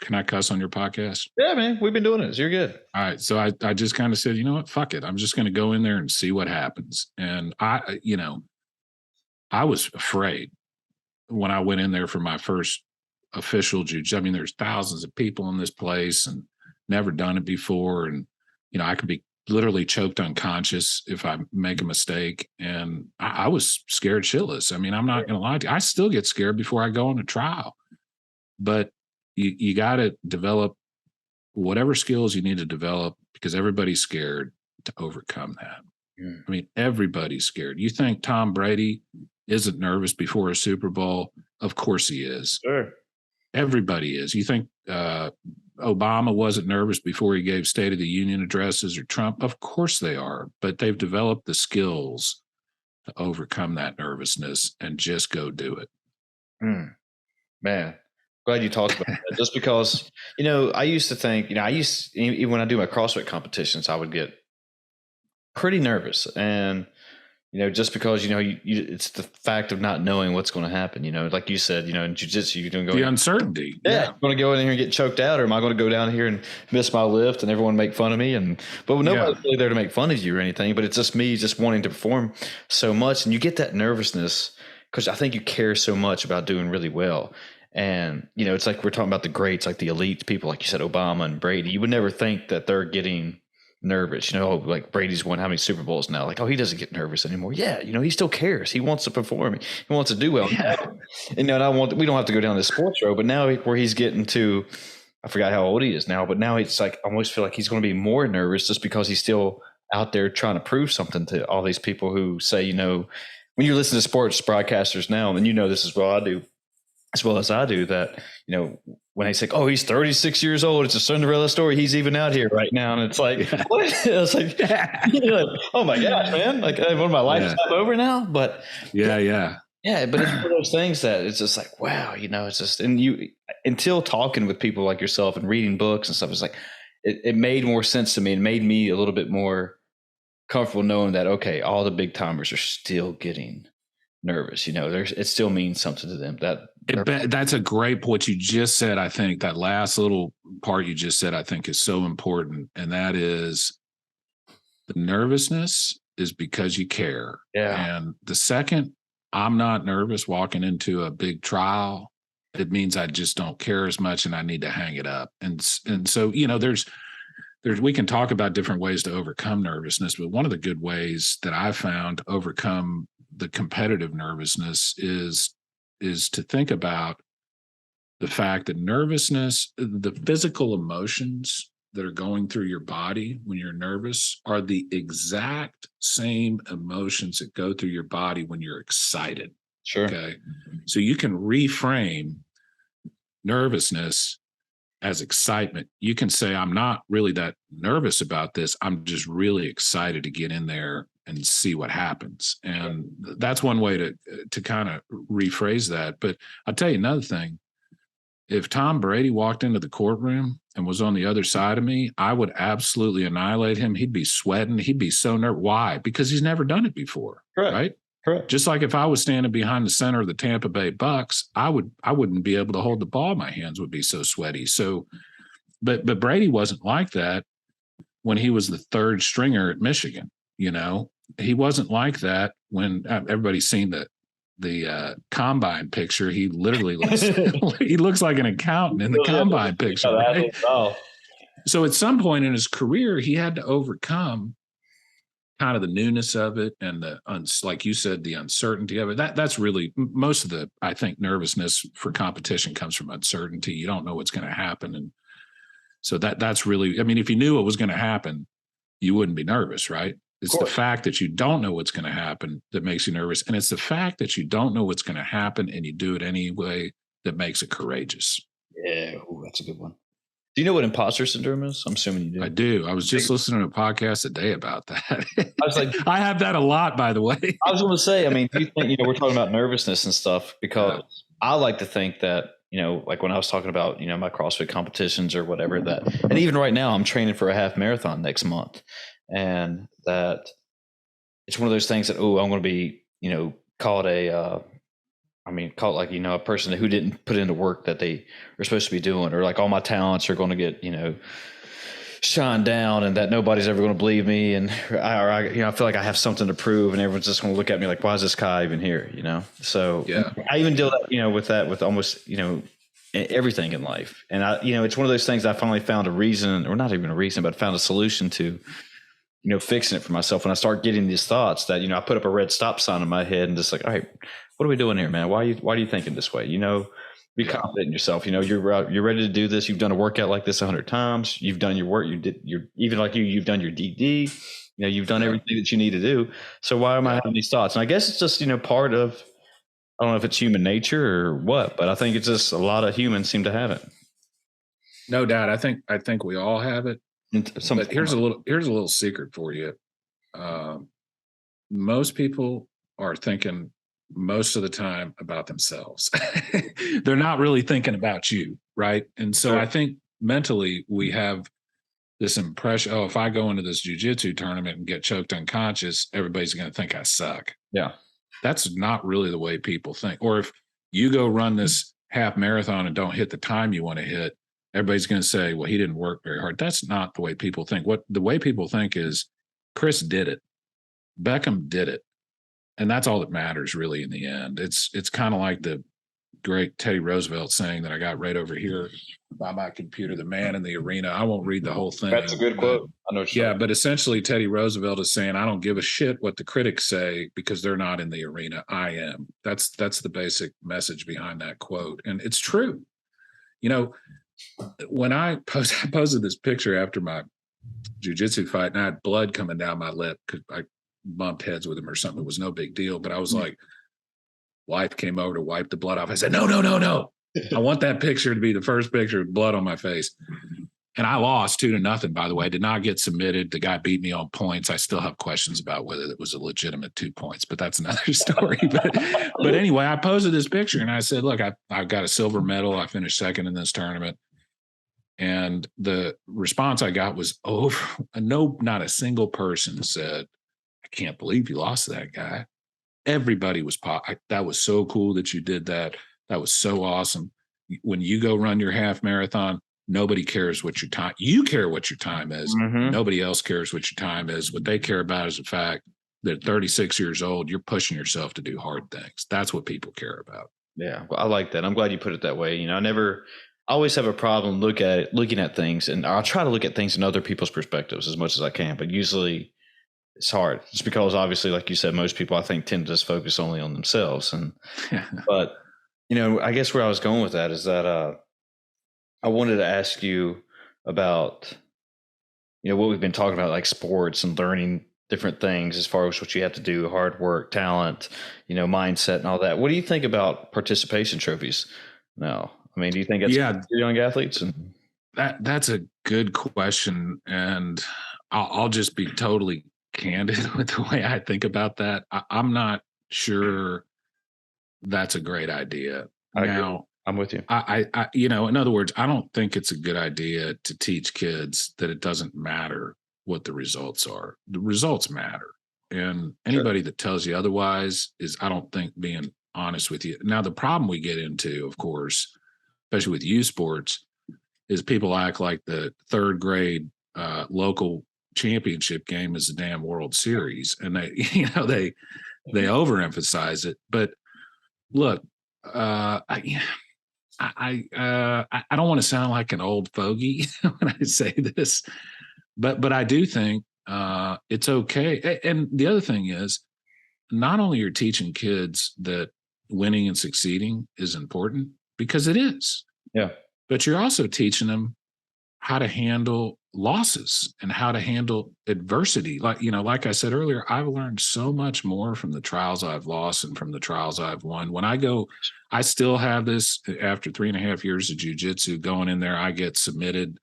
Can I cuss on your podcast? Yeah, man. We've been doing it. So you're good. All right. So I just kind of said, you know what? Fuck it. I'm just going to go in there and see what happens. And I was afraid when I went in there for my first official jiu-jitsu. I mean, there's thousands of people in this place and never done it before. And, I could be literally choked unconscious if I make a mistake. And I was scared shitless. I mean, I'm not going to lie to you. I still get scared before I go on a trial. But you got to develop whatever skills you need to develop, because everybody's scared to overcome that. Mm. I mean, everybody's scared. You think Tom Brady isn't nervous before a Super Bowl? Of course he is. Sure. Everybody is. You think Obama wasn't nervous before he gave State of the Union addresses, or Trump? Of course they are. But they've developed the skills to overcome that nervousness and just go do it. Mm. Man, glad you talked about that. Just because, I used to think, even when I do my CrossFit competitions, I would get pretty nervous. And, just because, it's the fact of not knowing what's going to happen, like you said, in jiu-jitsu, you're going to go. The uncertainty. Yeah. I'm going to go in here and get choked out, or am I going to go down here and miss my lift and everyone make fun of me? But nobody's really there to make fun of you or anything, but it's just me just wanting to perform so much. And you get that nervousness because I think you care so much about doing really well. And, it's like we're talking about the greats, like the elite people, like you said, Obama and Brady. You would never think that they're getting nervous. Like Brady's won how many Super Bowls now? Like, oh, he doesn't get nervous anymore. Yeah, he still cares. He wants to perform. He wants to do well. Yeah. And we don't have to go down this sports road, but now where he's getting to, I forgot how old he is now, but now it's like I almost feel like he's going to be more nervous just because he's still out there trying to prove something to all these people who say, when you listen to sports broadcasters now, and this as well as I do, that, when they say, oh, he's 36 years old, it's a Cinderella story, he's even out here right now. And it's like, what? I was like, oh my gosh, man. Like, one of my life is over now. But yeah. But it's one of those things that it's just like, wow, it's just, and until talking with people like yourself and reading books and stuff, it's like, it made more sense to me and made me a little bit more comfortable knowing that, okay, all the big timers are still getting nervous. It still means something to them. That's a great point. What you just said, I think that last little part you just said, I think is so important. And that is, the nervousness is because you care. Yeah. And the second I'm not nervous walking into a big trial, it means I just don't care as much and I need to hang it up. And so, there's we can talk about different ways to overcome nervousness, but one of the good ways that I found to overcome the competitive nervousness is to think about the fact that nervousness, the physical emotions that are going through your body when you're nervous are the exact same emotions that go through your body when you're excited. Sure. Okay. So you can reframe nervousness as excitement. You can say, I'm not really that nervous about this. I'm just really excited to get in there and see what happens. And that's one way to kind of rephrase that. But I'll tell you another thing. If Tom Brady walked into the courtroom and was on the other side of me, I would absolutely annihilate him. He'd be sweating. He'd be so nervous. Why? Because he's never done it before. Correct. Right? Correct. Just like if I was standing behind the center of the Tampa Bay Bucks, I wouldn't be able to hold the ball. My hands would be so sweaty. So, but Brady wasn't like that when he was the third stringer at Michigan. You know, he wasn't like that when everybody's seen the combine picture. He literally looks like an accountant in the combine picture. Right? So at some point in his career, he had to overcome kind of the newness of it and like you said, the uncertainty of it. That's really most of the, I think, nervousness for competition comes from uncertainty. You don't know what's going to happen. And so that's really, I mean, if you knew what was going to happen, you wouldn't be nervous, right? It's the fact that you don't know what's going to happen that makes you nervous. And it's the fact that you don't know what's going to happen and you do it anyway that makes it courageous. Yeah. Ooh, that's a good one. Do you know what imposter syndrome is? I'm assuming you do. I do. I was just listening to a podcast today about that. I was like, I have that a lot, by the way. I was going to say, I mean, do you think, we're talking about nervousness and stuff because I like to think that, like when I was talking about, my CrossFit competitions or whatever and even right now I'm training for a half marathon next month. And that it's one of those things that, I'm going to be, called a person who didn't put in the work that they were supposed to be doing, or like all my talents are going to get, shined down and that nobody's ever going to believe me. And I feel like I have something to prove and everyone's just going to look at me like, why is this guy even here? So I even deal that, with that, with almost, everything in life. And it's one of those things I finally found a reason, or not even a reason, but found a solution to, fixing it for myself. When I start getting these thoughts that, I put up a red stop sign in my head and just like, all right, what are we doing here, man? Why are you thinking this way? Be confident in yourself. You're ready to do this. You've done a workout like this 100 times. You've done your work. You've done your DD, you've done everything that you need to do. So why am I having these thoughts? And I guess it's just, part of, I don't know if it's human nature or what, but I think it's just a lot of humans seem to have it. No doubt. I think we all have it. But here's a little secret for you. Most people are thinking most of the time about themselves. They're not really thinking about you, right? And so I think mentally we have this impression, if I go into this jiu-jitsu tournament and get choked unconscious, everybody's going to think I suck. Yeah. That's not really the way people think. Or if you go run this half marathon and don't hit the time you want to hit, everybody's going to say, well, he didn't work very hard. That's not the way people think. The way people think is Chris did it. Beckcom did it. And that's all that matters really in the end. It's kind of like the great Teddy Roosevelt saying that I got right over here by my computer, the man in the arena. I won't read the whole thing. That's a good quote. I know. But essentially Teddy Roosevelt is saying, I don't give a shit what the critics say because they're not in the arena. I am. That's the basic message behind that quote. And it's true. When I posted this picture after my jiu-jitsu fight and I had blood coming down my lip because I bumped heads with him or something. It was no big deal. But I was like, wife came over to wipe the blood off. I said, no. I want that picture to be the first picture of blood on my face. And I lost 2-0, by the way. I did not get submitted. The guy beat me on points. I still have questions about whether it was a legitimate 2 points, but that's another story. But anyway, I posted this picture and I said, look, I've got a silver medal. I finished second in this tournament. And the response I got was, not a single person said, I can't believe you lost to that guy. Everybody was that was so cool that you did that. That was so awesome. When you go run your half marathon, nobody cares what your time. You care what your time is. Mm-hmm. Nobody else cares what your time is. What they care about is the fact that at 36 years old, you're pushing yourself to do hard things. That's what people care about. Yeah, well, I like that. I'm glad you put it that way. I never always have a problem looking at things, and I'll try to look at things in other people's perspectives as much as I can, but usually it's hard. It's because obviously, like you said, most people I think tend to just focus only on themselves. And but I guess where I was going with that is that I wanted to ask you about what we've been talking about, like sports and learning different things as far as what you have to do, hard work, talent, mindset, and all that. What do you think about participation trophies now? I mean, do you think it's good for young athletes? And that's a good question, and I'll just be totally candid with the way I think about that. I'm not sure that's a great idea. Now, I'm with you. I in other words, I don't think it's a good idea to teach kids that it doesn't matter what the results are. The results matter. And anybody that tells you otherwise is, I don't think, being honest with you. Now, the problem we get into, of course, especially with youth sports, is people act like the third grade local championship game is the damn World Series, and they overemphasize it. But look, I don't want to sound like an old fogey when I say this, but I do think it's okay. And the other thing is, not only you're teaching kids that winning and succeeding is important, because it is. Yeah. But you're also teaching them how to handle losses and how to handle adversity. Like I said earlier, I've learned so much more from the trials I've lost and from the trials I've won. When I still have this after 3.5 years of jiu-jitsu. Going in there, I get submitted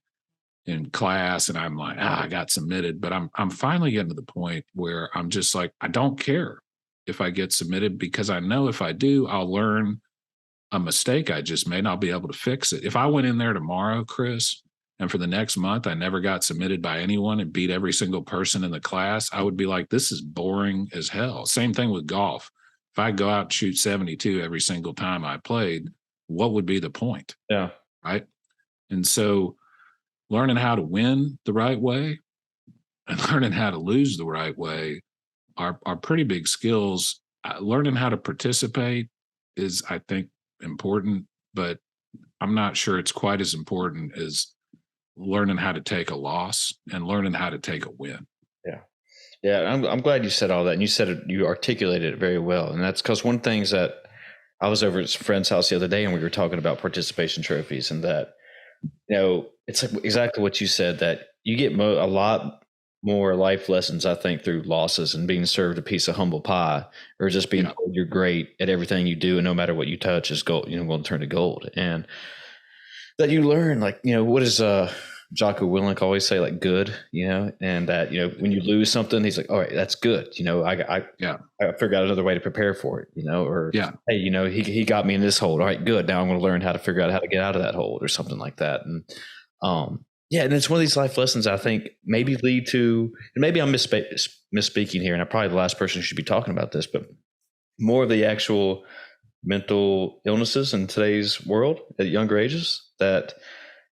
in class and I'm like, I got submitted. But I'm finally getting to the point where I'm just like, I don't care if I get submitted, because I know if I do, I'll learn a mistake I just made and I'll be able to fix it. If I went in there tomorrow, Chris, and for the next month I never got submitted by anyone and beat every single person in the class, I would be like, this is boring as hell. Same thing with golf. If I go out and shoot 72 every single time I played, what would be the point? Yeah. Right. And so learning how to win the right way and learning how to lose the right way are pretty big skills. Learning how to participate is, I think, important, but I'm not sure it's quite as important as learning how to take a loss and learning how to take a win. Yeah. I'm glad you said all that, and you articulated it very well. And that's because one of the things that I was over at a friend's house the other day, and we were talking about participation trophies, and that it's like exactly what you said, that you get a lot more life lessons, I think, through losses and being served a piece of humble pie, or just being told you're great at everything you do and no matter what you touch is gold, going to turn to gold. And that you learn, like, what does Jocko Willink always say, like, good, and that, when you lose something, he's like, all right, that's good. I figured out another way to prepare for it, or hey, he got me in this hold. All right, good. Now I'm going to learn how to figure out how to get out of that hold or something like that. And, and it's one of these life lessons I think maybe lead to, and maybe I'm misspeaking here, and I'm probably the last person who should be talking about this, but more of the actual mental illnesses in today's world at younger ages, that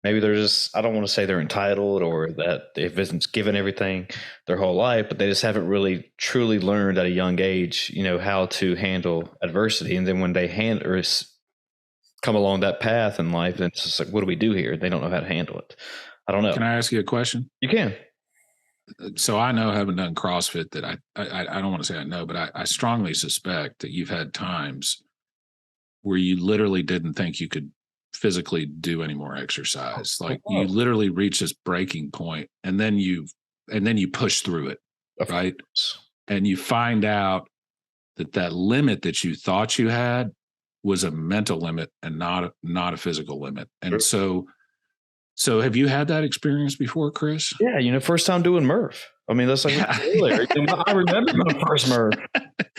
maybe they're just, I don't want to say they're entitled or that they've been given everything their whole life, but they just haven't really truly learned at a young age, how to handle adversity. And then when they come along that path in life, and it's just like, what do we do here? They don't know how to handle it. I don't know. Can I ask you a question? You can. So I know, having done CrossFit, that I don't want to say I know, but I strongly suspect that you've had times where you literally didn't think you could physically do any more exercise. Like you literally reach this breaking point, and then you push through it, right? And you find out that limit that you thought you had was a mental limit and not a physical limit. And so have you had that experience before, Chris? Yeah, first time doing Murph. I mean, that's like earlier. I remember my first Murph.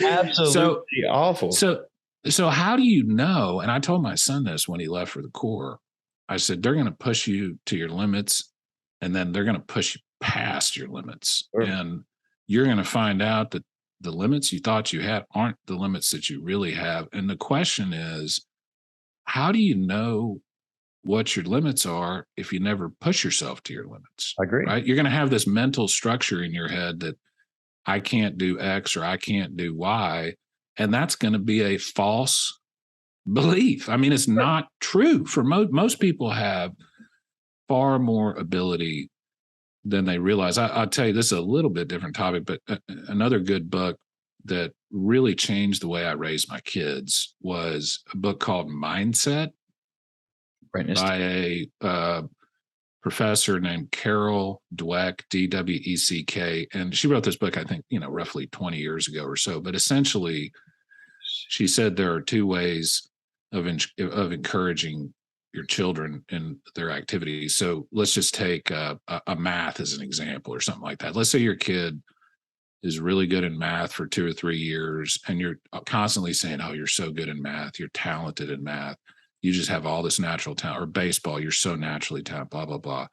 Absolutely awful. So how do you know? And I told my son this when he left for the Corps. I said, they're going to push you to your limits, and then they're going to push you past your limits. Sure. And you're going to find out that the limits you thought you had aren't the limits that you really have. And the question is, how do you know what your limits are if you never push yourself to your limits? I agree. Right? You're going to have this mental structure in your head that I can't do X or I can't do Y. And that's going to be a false belief. I mean, it's not true. For most people have far more ability than they realize. I'll tell you, this is a little bit different topic, but another good book that really changed the way I raised my kids was a book called Mindset by a professor named Carol Dweck, Dweck. And she wrote this book, I think, roughly 20 years ago or so. But essentially, she said there are two ways of encouraging your children in their activities. So let's just take a math as an example or something like that. Let's say your kid is really good in math for 2 or 3 years, and you're constantly saying, oh, you're so good in math, you're talented in math, you just have all this natural talent. Or baseball, you're so naturally talented, blah, blah, blah.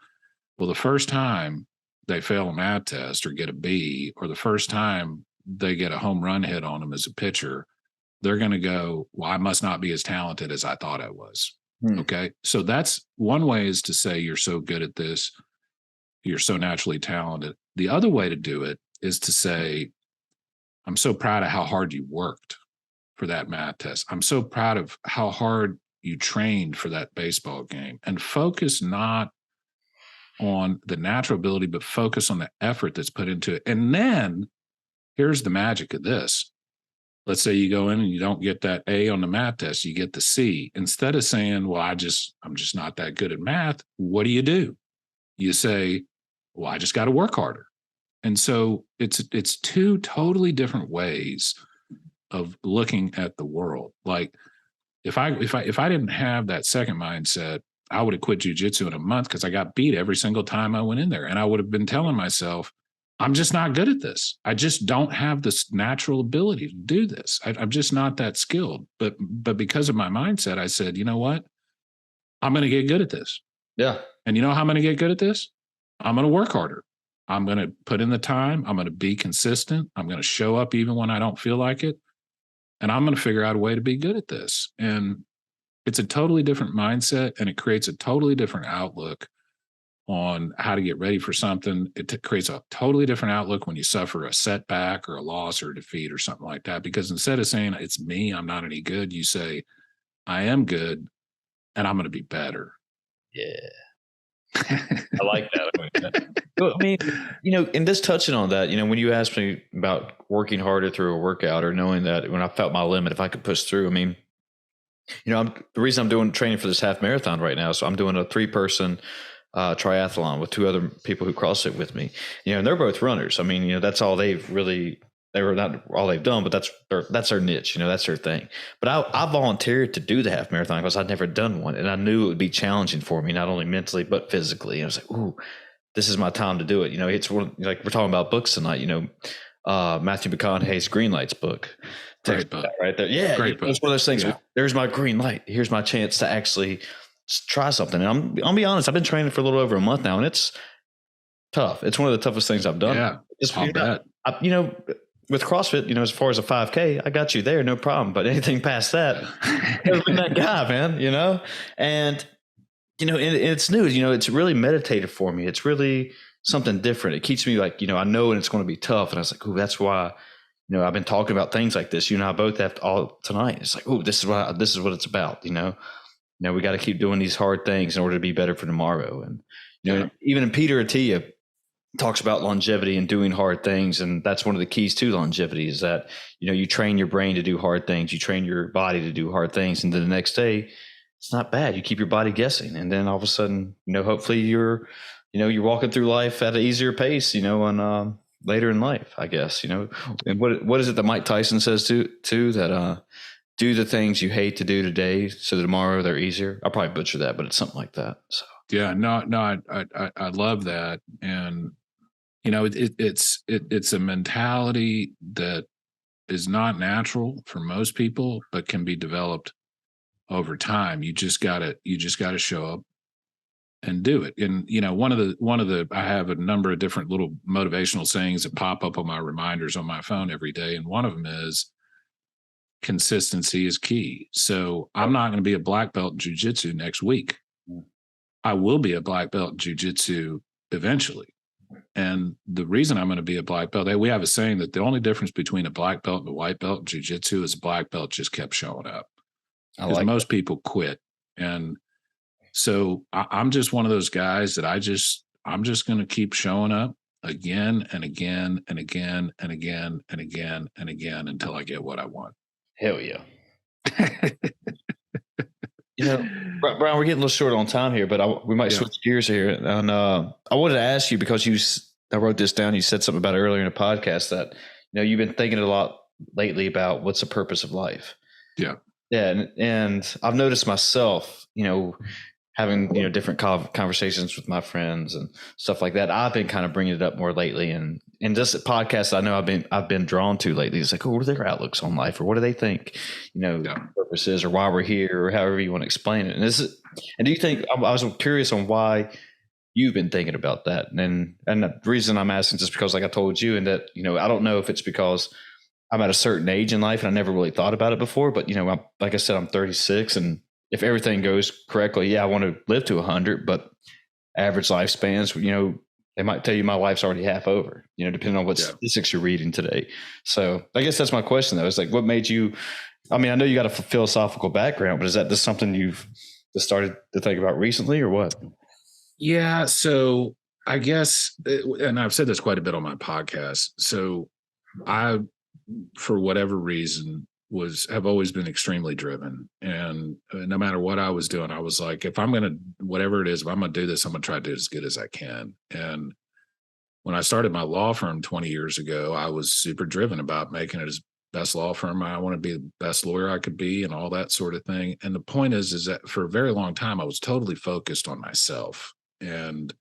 Well, the first time they fail a math test or get a B, or the first time they get a home run hit on them as a pitcher, they're going to go, well, I must not be as talented as I thought I was. Okay. So that's one way, is to say you're so good at this, you're so naturally talented. The other way to do it is to say, I'm so proud of how hard you worked for that math test. I'm so proud of how hard you trained for that baseball game, and focus not on the natural ability, but focus on the effort that's put into it. And then here's the magic of this. Let's say you go in and you don't get that A on the math test, you get the C. Instead of saying, well, I'm just not that good at math, what do? You say, well, I just got to work harder. And so it's two totally different ways of looking at the world. Like if I didn't have that second mindset, I would have quit jujitsu in a month, because I got beat every single time I went in there. And I would have been telling myself, I'm just not good at this. I just don't have this natural ability to do this. I'm just not that skilled. But because of my mindset, I said, you know what? I'm going to get good at this. Yeah. And you know how I'm going to get good at this? I'm going to work harder. I'm going to put in the time. I'm going to be consistent. I'm going to show up even when I don't feel like it. And I'm going to figure out a way to be good at this. And it's a totally different mindset, and it creates a totally different outlook on how to get ready for something. It creates a totally different outlook when you suffer a setback or a loss or a defeat or something like that. Because instead of saying, it's me, I'm not any good, you say, I am good, and I'm going to be better. Yeah. I like that. I mean, and just touching on that, when you asked me about working harder through a workout, or knowing that when I felt my limit, if I could push through, I mean, the reason I'm doing training for this half marathon right now, so I'm doing a 3-person triathlon with 2 other people who CrossFit with me, and they're both runners. I mean, that's all they were not all they've done, but that's their niche, that's their thing. But I volunteered to do the half marathon because I'd never done one, and I knew it would be challenging for me, not only mentally but physically. And I was like, ooh, this is my time to do it. It's like we're talking about books tonight. Matthew McConaughey's Green Lights book. Great book. Right there. Yeah, great book. It's one of those things. Yeah. There's my green light. Here's my chance to actually try something. And I'll be honest, I've been training for a little over a month now, and it's tough. It's one of the toughest things I've done. Yeah, I'll bet. With CrossFit, as far as a 5K, I got you there, no problem. But anything past that, I've been that guy, man, and, it's new, it's really meditative for me. It's really something different. It keeps me like, I know, and it's going to be tough. And I was like, oh, that's why, I've been talking about things like this. You and I both have all tonight. It's like, oh, this is what it's about. We got to keep doing these hard things in order to be better for tomorrow. And, even in Peter Attia talks about longevity and doing hard things. And that's one of the keys to longevity, is that, you train your brain to do hard things. You train your body to do hard things. And then the next day, it's not bad. You keep your body guessing. And then all of a sudden, hopefully you're walking through life at an easier pace, and later in life, I guess, And what is it that Mike Tyson says too, that do the things you hate to do today so that tomorrow they're easier. I'll probably butcher that, but it's something like that. So yeah, I love that. And it's a mentality that is not natural for most people, but can be developed over time. You just gotta show up and do it. And one of the I have a number of different little motivational sayings that pop up on my reminders on my phone every day, and one of them is, consistency is key. So I'm not going to be a black belt in jiu-jitsu next week. I will be a black belt in jiu-jitsu eventually. And the reason I'm going to be a black belt, we have a saying that the only difference between a black belt and a white belt in jiu-jitsu is a black belt just kept showing up. because most people quit. And so I'm just one of those guys that I'm just going to keep showing up again and again and again and again and again and again until I get what I want. Hell yeah. Brian, we're getting a little short on time here, but we might switch gears here. And I wanted to ask you, because I wrote this down. You said something about it earlier in the podcast that, you've been thinking a lot lately about what's the purpose of life. Yeah. Yeah. And I've noticed myself, having, different conversations with my friends and stuff like that. I've been kind of bringing it up more lately. And just podcasts I know I've been drawn to lately. It's like, what are their outlooks on life, or what do they think, purpose is, or why we're here, or however you want to explain it. And do you think, I was curious on why you've been thinking about that. And the reason I'm asking is just because, like I told you, and that, I don't know if it's because I'm at a certain age in life and I never really thought about it before, but, like I said, I'm 36, and if everything goes correctly, I want to live to 100, but average lifespans, they might tell you my life's already half over, depending on what statistics you're reading today. So I guess that's my question though. It's like, what made you, I know you got a philosophical background, but is that just something you've just started to think about recently, or what? Yeah. So I guess, and I've said this quite a bit on my podcast. So I, for whatever reason, have always been extremely driven. And no matter what I was doing, I was like, if I'm going to, whatever it is, if I'm going to do this, I'm going to try to do it as good as I can. And when I started my law firm 20 years ago, I was super driven about making it as best law firm. I want to be the best lawyer I could be and all that sort of thing. And the point is that for a very long time, I was totally focused on myself. And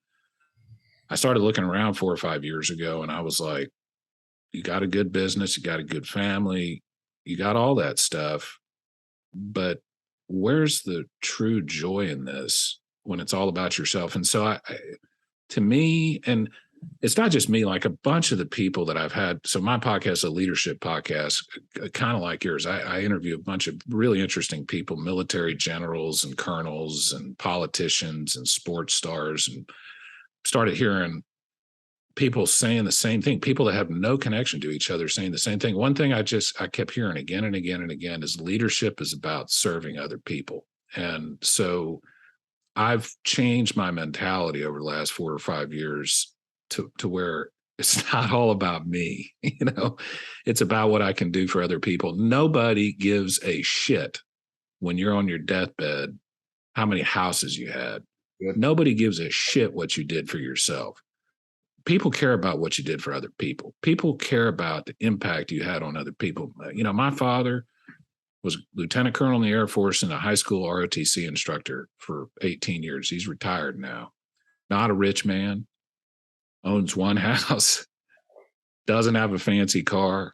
I started looking around 4 or 5 years ago, and I was like, you got a good business, you got a good family, you got all that stuff, but where's the true joy in this when it's all about yourself? And so to me, and it's not just me, like a bunch of the people that I've had. So my podcast is a leadership podcast, kind of like yours. I interview a bunch of really interesting people, military generals and colonels and politicians and sports stars, and started hearing people saying the same thing, people that have no connection to each other saying the same thing. One thing I kept hearing again and again and again is leadership is about serving other people. And so I've changed my mentality over the last 4 or 5 years to where it's not all about me. It's about what I can do for other people. Nobody gives a shit when you're on your deathbed how many houses you had. Good. Nobody gives a shit what you did for yourself. People care about what you did for other people. People care about the impact you had on other people. My father was lieutenant colonel in the Air Force and a high school ROTC instructor for 18 years. He's retired now. Not a rich man, owns one house, doesn't have a fancy car,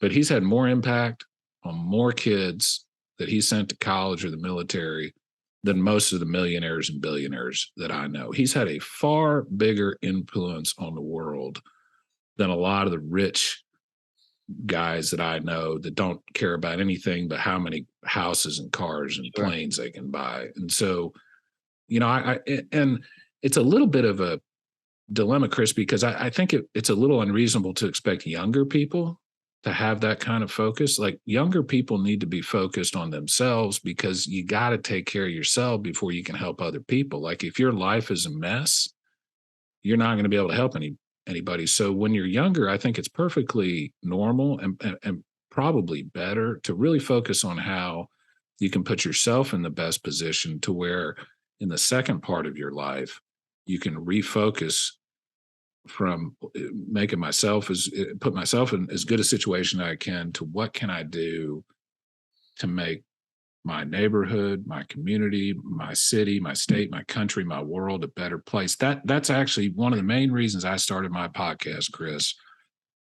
but he's had more impact on more kids that he sent to college or the military than most of the millionaires and billionaires that I know. He's had a far bigger influence on the world than a lot of the rich guys that I know that don't care about anything but how many houses and cars and planes they can buy. And so, and it's a little bit of a dilemma, Chris, because I think it's a little unreasonable to expect younger people to have that kind of focus. Like, younger people need to be focused on themselves, because you got to take care of yourself before you can help other people. Like, if your life is a mess, you're not going to be able to help anybody. So when you're younger, I think it's perfectly normal and probably better to really focus on how you can put yourself in the best position to where in the second part of your life, you can refocus from put myself in as good a situation as I can to what can I do to make my neighborhood, my community, my city, my state, my country, my world a better place. That's actually one of the main reasons I started my podcast, Chris,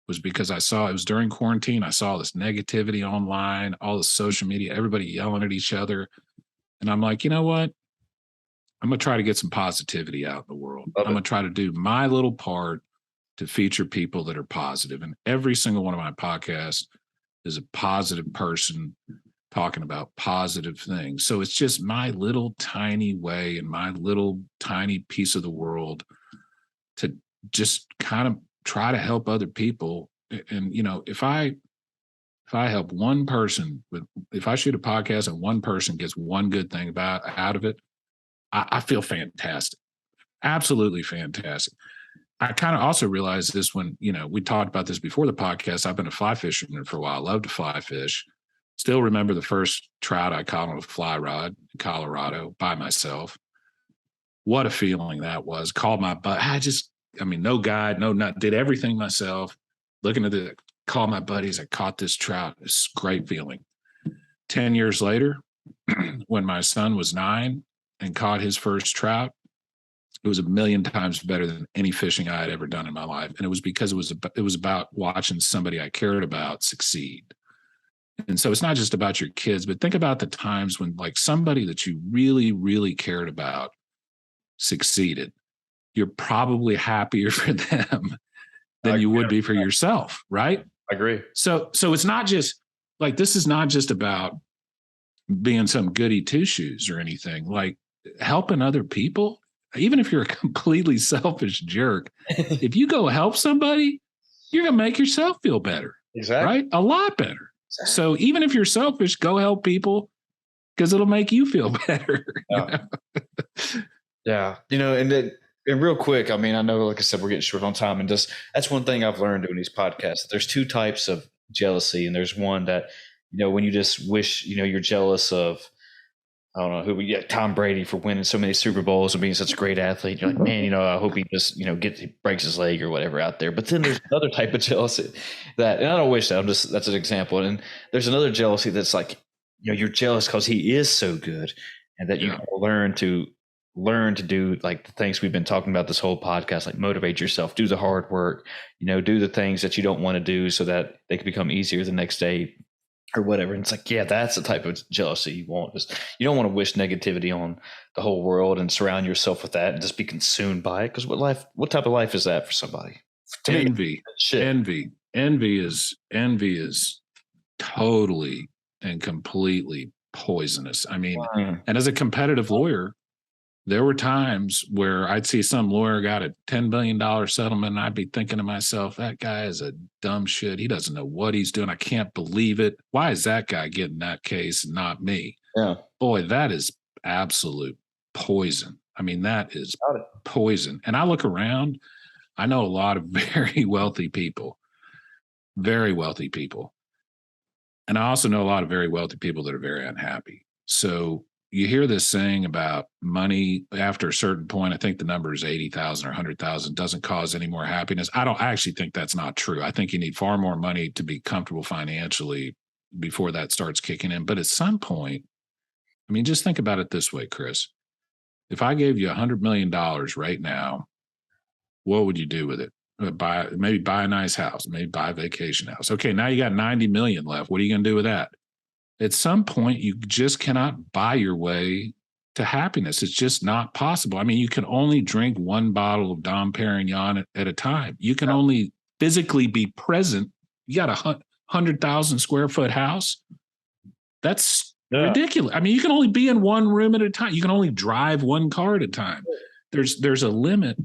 was because I saw, it was during quarantine, I saw this negativity online, all the social media, everybody yelling at each other. And I'm like, you know what? I'm going to try to get some positivity out in the world. I'm going to try to do my little part to feature people that are positive. And every single one of my podcasts is a positive person talking about positive things. So it's just my little tiny way and my little tiny piece of the world to just kind of try to help other people. And, if I if I help one person if I shoot a podcast and one person gets one good thing out of it, I feel fantastic. Absolutely fantastic. I kind of also realized this when, we talked about this before the podcast. I've been a fly fisherman for a while. Love to fly fish. Still remember the first trout I caught on a fly rod in Colorado by myself. What a feeling that was. Called my buddy. No guide, no nut. Did everything myself. Call my buddies. I caught this trout. It's a great feeling. 10 years later, when my son was 9 and caught his first trout, it was 1,000,000 times better than any fishing I had ever done in my life. And it was because it was about watching somebody I cared about succeed. And so it's not just about your kids, but think about the times when like somebody that you really, really cared about succeeded. You're probably happier for them than you would be for yourself, right? I agree. So it's not just like, this is not just about being some goody two shoes or anything. Like helping other people, even if you're a completely selfish jerk, if you go help somebody, you're going to make yourself feel better. Exactly. Right? A lot better. Exactly. So even if you're selfish, go help people because it'll make you feel better. Yeah. And real quick, I know, like I said, we're getting short on time, and that's one thing I've learned doing these podcasts. There's 2 types of jealousy, and there's one that, when you just wish, you're jealous of, I don't know Tom Brady for winning so many Super Bowls and being such a great athlete. You're like, man, I hope he just, breaks his leg or whatever out there. But then there's another type of jealousy and I don't wish that. That's an example. And there's another jealousy that's like, you're jealous because he is so good, and that you learn to do like the things we've been talking about this whole podcast, like motivate yourself, do the hard work, do the things that you don't want to do so that they can become easier the next day or whatever. And it's like, yeah, that's the type of jealousy you want. You don't want to wish negativity on the whole world and surround yourself with that and just be consumed by it. Because what type of life is that for somebody? Envy is totally and completely poisonous. And as a competitive lawyer, there were times where I'd see some lawyer got a $10 billion settlement, and I'd be thinking to myself, that guy is a dumb shit. He doesn't know what he's doing. I can't believe it. Why is that guy getting that case and not me? Yeah. Boy, that is absolute poison. That is poison. And I look around, I know a lot of very wealthy people. And I also know a lot of very wealthy people that are very unhappy. So you hear this saying about money after a certain point. I think the number is 80,000 or 100,000 doesn't cause any more happiness. I actually think that's not true. I think you need far more money to be comfortable financially before that starts kicking in. But at some point, just think about it this way, Chris. If I gave you $100 million right now, what would you do with it? Maybe buy a nice house, maybe buy a vacation house. Okay, now you got 90 million left. What are you going to do with that? At some point, you just cannot buy your way to happiness. It's just not possible. You can only drink 1 bottle of Dom Perignon at a time. You can only physically be present. You got a 100,000 square foot house. That's ridiculous. You can only be in one room at a time. You can only drive 1 car at a time. There's a limit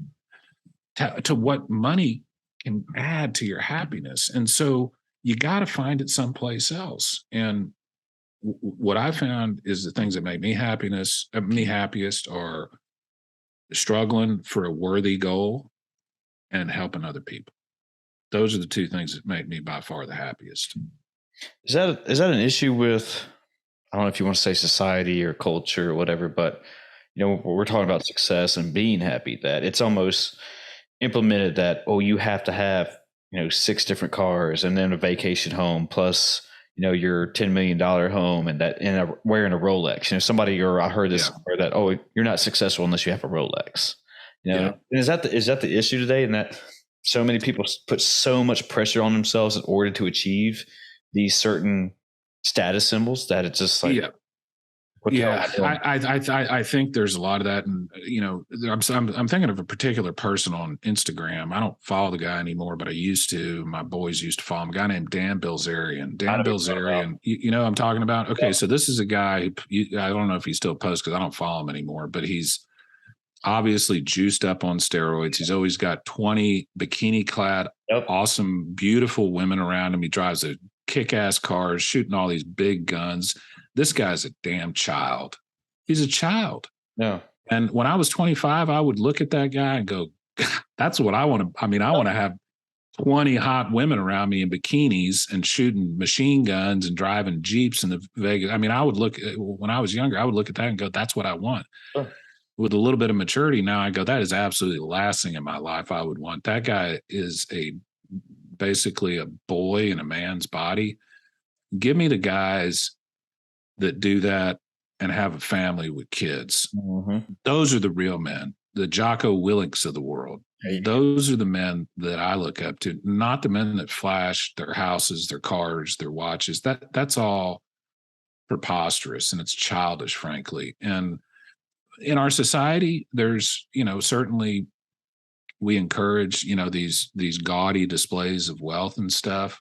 to what money can add to your happiness. And so you got to find it someplace else. And what I found is the things that make me happiest are struggling for a worthy goal and helping other people. Those are the 2 things that make me by far the happiest. Is that an issue with, I don't know if you want to say society or culture or whatever, but we're talking about success and being happy, that it's almost implemented that, you have to have 6 different cars and then a vacation home plus your $10 million home and wearing a Rolex. I heard this that, you're not successful unless you have a Rolex. And is that the issue today? And that so many people put so much pressure on themselves in order to achieve these certain status symbols that it's just like, I think there's a lot of that, and I'm thinking of a particular person on Instagram. I don't follow the guy anymore, but I used to. My boys used to follow him. A guy named Dan Bilzerian. Dan Bilzerian, you know what I'm talking about? Okay, so this is a guy. I don't know if he still posts because I don't follow him anymore, but he's obviously juiced up on steroids. He's always got 20 bikini-clad, awesome, beautiful women around him. He drives a kick-ass cars, shooting all these big guns. This guy's a damn child. He's a child. Yeah. And when I was 25, I would look at that guy and go, that's what I want to. I mean, I want to have 20 hot women around me in bikinis and shooting machine guns and driving Jeeps in the Vegas. I mean, when I was younger, I would look at that and go, that's what I want. Sure. With a little bit of maturity now, I go, that is absolutely the last thing in my life I would want. That guy is basically a boy in a man's body. Give me the guys that do that and have a family with kids. Mm-hmm. Those are the real men, the Jocko Willinks of the world. Those are the men that I look up to, not the men that flash their houses, their cars, their watches. That's all preposterous and it's childish, frankly. And in our society, there's, certainly we encourage, these gaudy displays of wealth and stuff.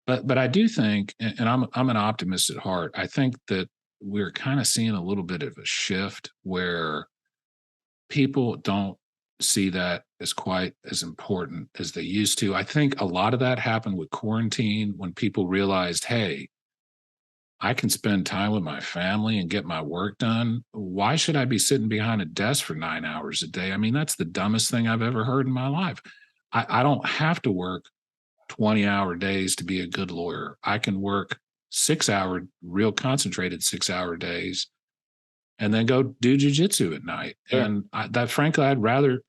But I do think, and I'm an optimist at heart, I think that we're kind of seeing a little bit of a shift where people don't see that as quite as important as they used to. I think a lot of that happened with quarantine when people realized, hey, I can spend time with my family and get my work done. Why should I be sitting behind a desk for 9 hours a day? I mean, that's the dumbest thing I've ever heard in my life. I don't have to work 20-hour days to be a good lawyer. I can work 6-hour, real concentrated 6-hour days and then go do jujitsu at night. Sure. And frankly, I'd rather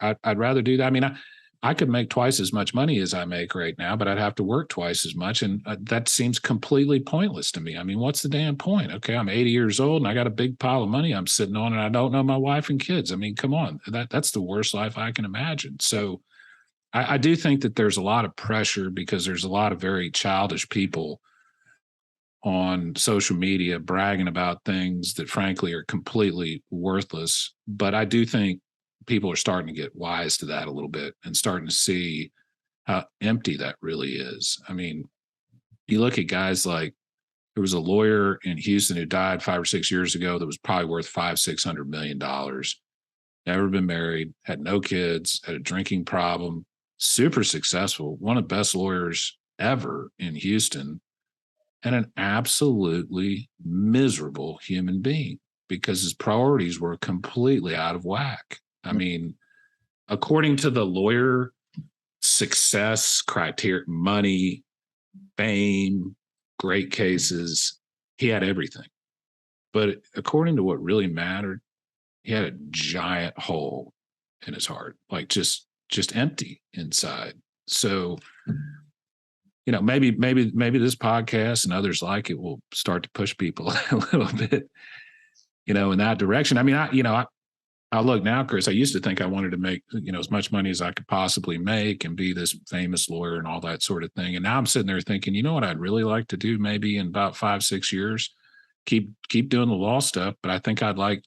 do that. I mean, I could make twice as much money as I make right now, but I'd have to work twice as much. And that seems completely pointless to me. I mean, what's the damn point? Okay, I'm 80 years old and I got a big pile of money I'm sitting on and I don't know my wife and kids. I mean, come on, that's the worst life I can imagine. So I do think that there's a lot of pressure because there's a lot of very childish people on social media bragging about things that frankly are completely worthless. But I do think people are starting to get wise to that a little bit and starting to see how empty that really is. I mean, you look at guys like, there was a lawyer in Houston who died 5 or 6 years ago that was probably worth $500-600 million. Never been married, had no kids, had a drinking problem, super successful, one of the best lawyers ever in Houston, and an absolutely miserable human being because his priorities were completely out of whack. I mean, according to the lawyer, success criteria, money, fame, great cases, he had everything. But according to what really mattered, he had a giant hole in his heart, like just empty inside. So, maybe this podcast and others like it will start to push people a little bit, in that direction. I mean, I look now, Chris, I used to think I wanted to make, as much money as I could possibly make and be this famous lawyer and all that sort of thing. And now I'm sitting there thinking, you know what I'd really like to do maybe in about 5-6 years, keep doing the law stuff. But I think I'd like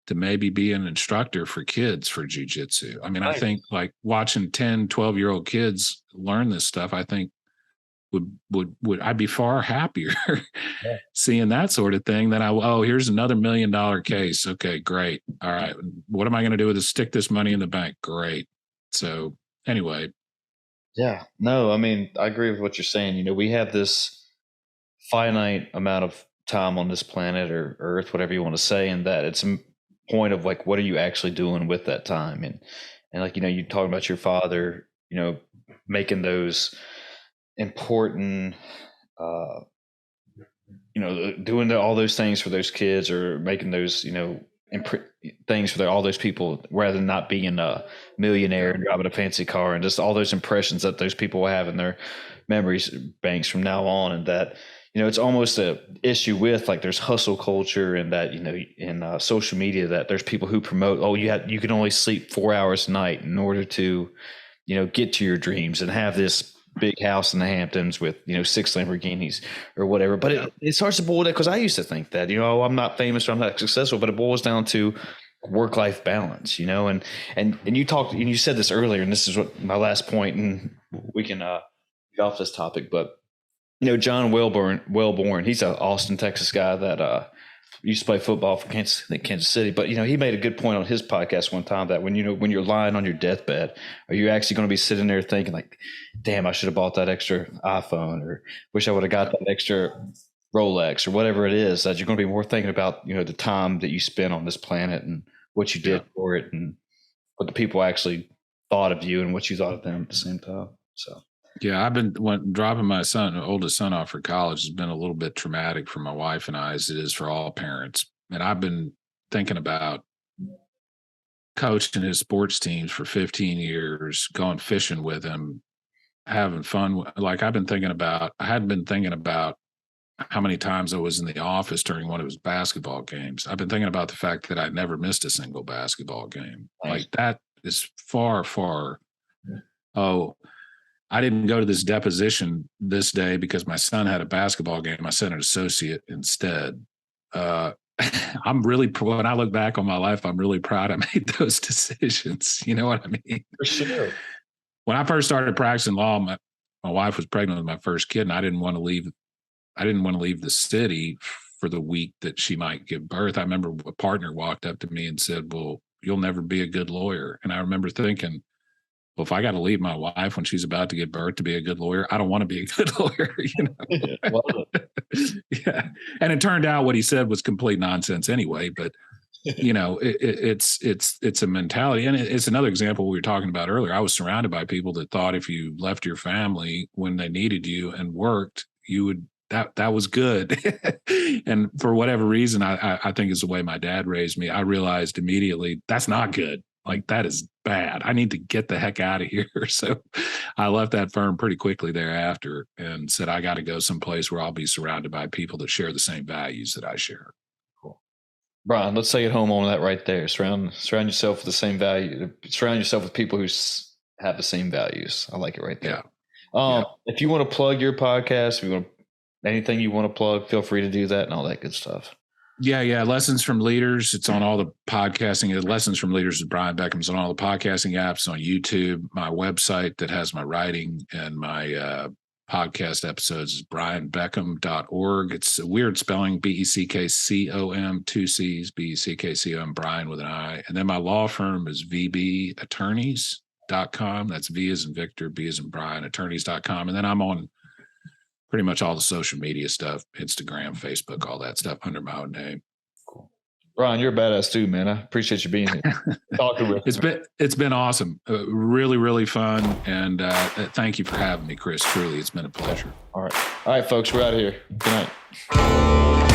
to maybe be an instructor for kids for jujitsu. I mean, right. I think like watching 10, 12-year-old kids learn this stuff, I think would I'd be far happier seeing that sort of thing than here's another $1 million case. Okay, great. All right. What am I going to do with this? Stick this money in the bank. Great. So anyway. Yeah, no, I mean, I agree with what you're saying. We have this finite amount of time on this planet or Earth, whatever you want to say, and that it's a point of like, what are you actually doing with that time? And like, you talking about your father, making those important, doing all those things for those kids or making those, things for all those people rather than not being a millionaire and driving a fancy car and just all those impressions that those people will have in their memories banks from now on. And that, it's almost a issue with like there's hustle culture and that, in social media that there's people who promote, you can only sleep 4 hours a night in order to, get to your dreams and have this big house in the Hamptons with 6 Lamborghinis or whatever. But it starts to boil down because I used to think that I'm not famous or I'm not successful, but it boils down to work-life balance, and you talked and you said this earlier, and this is what my last point, and we can get off this topic. But John Wellborn, he's an Austin, Texas guy that used to play football for Kansas City, but he made a good point on his podcast one time that when you're lying on your deathbed, are you actually going to be sitting there thinking like, damn, I should have bought that extra iPhone, or wish I would have got that extra Rolex, or whatever it is, that you're going to be more thinking about, the time that you spent on this planet and what you did for it, and what the people actually thought of you and what you thought of them at the same time. So. Yeah, I've been dropping my oldest son off for college has been a little bit traumatic for my wife and I, as it is for all parents. And I've been thinking about coaching his sports teams for 15 years, going fishing with him, having fun. Like I hadn't been thinking about how many times I was in the office during one of his basketball games. I've been thinking about the fact that I never missed a single basketball game. Nice. Like that is far, far. Oh, I didn't go to this deposition this day because my son had a basketball game. I sent an associate instead. I'm really, when I look back on my life, I'm really proud I made those decisions. You know what I mean? For sure. When I first started practicing law, my wife was pregnant with my first kid, and I didn't want to leave the city for the week that she might give birth. I remember a partner walked up to me and said, "Well, you'll never be a good lawyer." And I remember thinking, well, if I got to leave my wife when she's about to give birth to be a good lawyer, I don't want to be a good lawyer. Yeah. And it turned out what he said was complete nonsense anyway. But it's a mentality, and it's another example we were talking about earlier. I was surrounded by people that thought if you left your family when they needed you and worked, you would. That was good. And for whatever reason, I think it's the way my dad raised me. I realized immediately that's not good. Like that is bad. I need to get the heck out of here. So I left that firm pretty quickly thereafter and said, I got to go someplace where I'll be surrounded by people that share the same values that I share. Cool. Brian, let's take it home on that right there. Surround yourself with the same value. Surround yourself with people who have the same values. I like it right there. Yeah. If you want to plug your podcast, if you want anything you want to plug, feel free to do that and all that good stuff. Yeah. Lessons from Leaders. It's on all the podcasting. Lessons from Leaders with Brian Beckcom is on all the podcasting apps, on YouTube. My website that has my writing and my podcast episodes is brianbeckcom.org. It's a weird spelling, Beckcom, 2 C's, Beckcom, Brian with an I. And then my law firm is vbattorneys.com. That's V as in Victor, B as in Brian, attorneys.com. And then I'm on pretty much all the social media stuff, Instagram, Facebook, all that stuff under my own name. Cool. Brian, you're a badass too, man. I appreciate you being here. Talking with It's been awesome. Really, really fun. And thank you for having me, Chris. Truly, it's been a pleasure. All right, folks, we're out of here. Good night.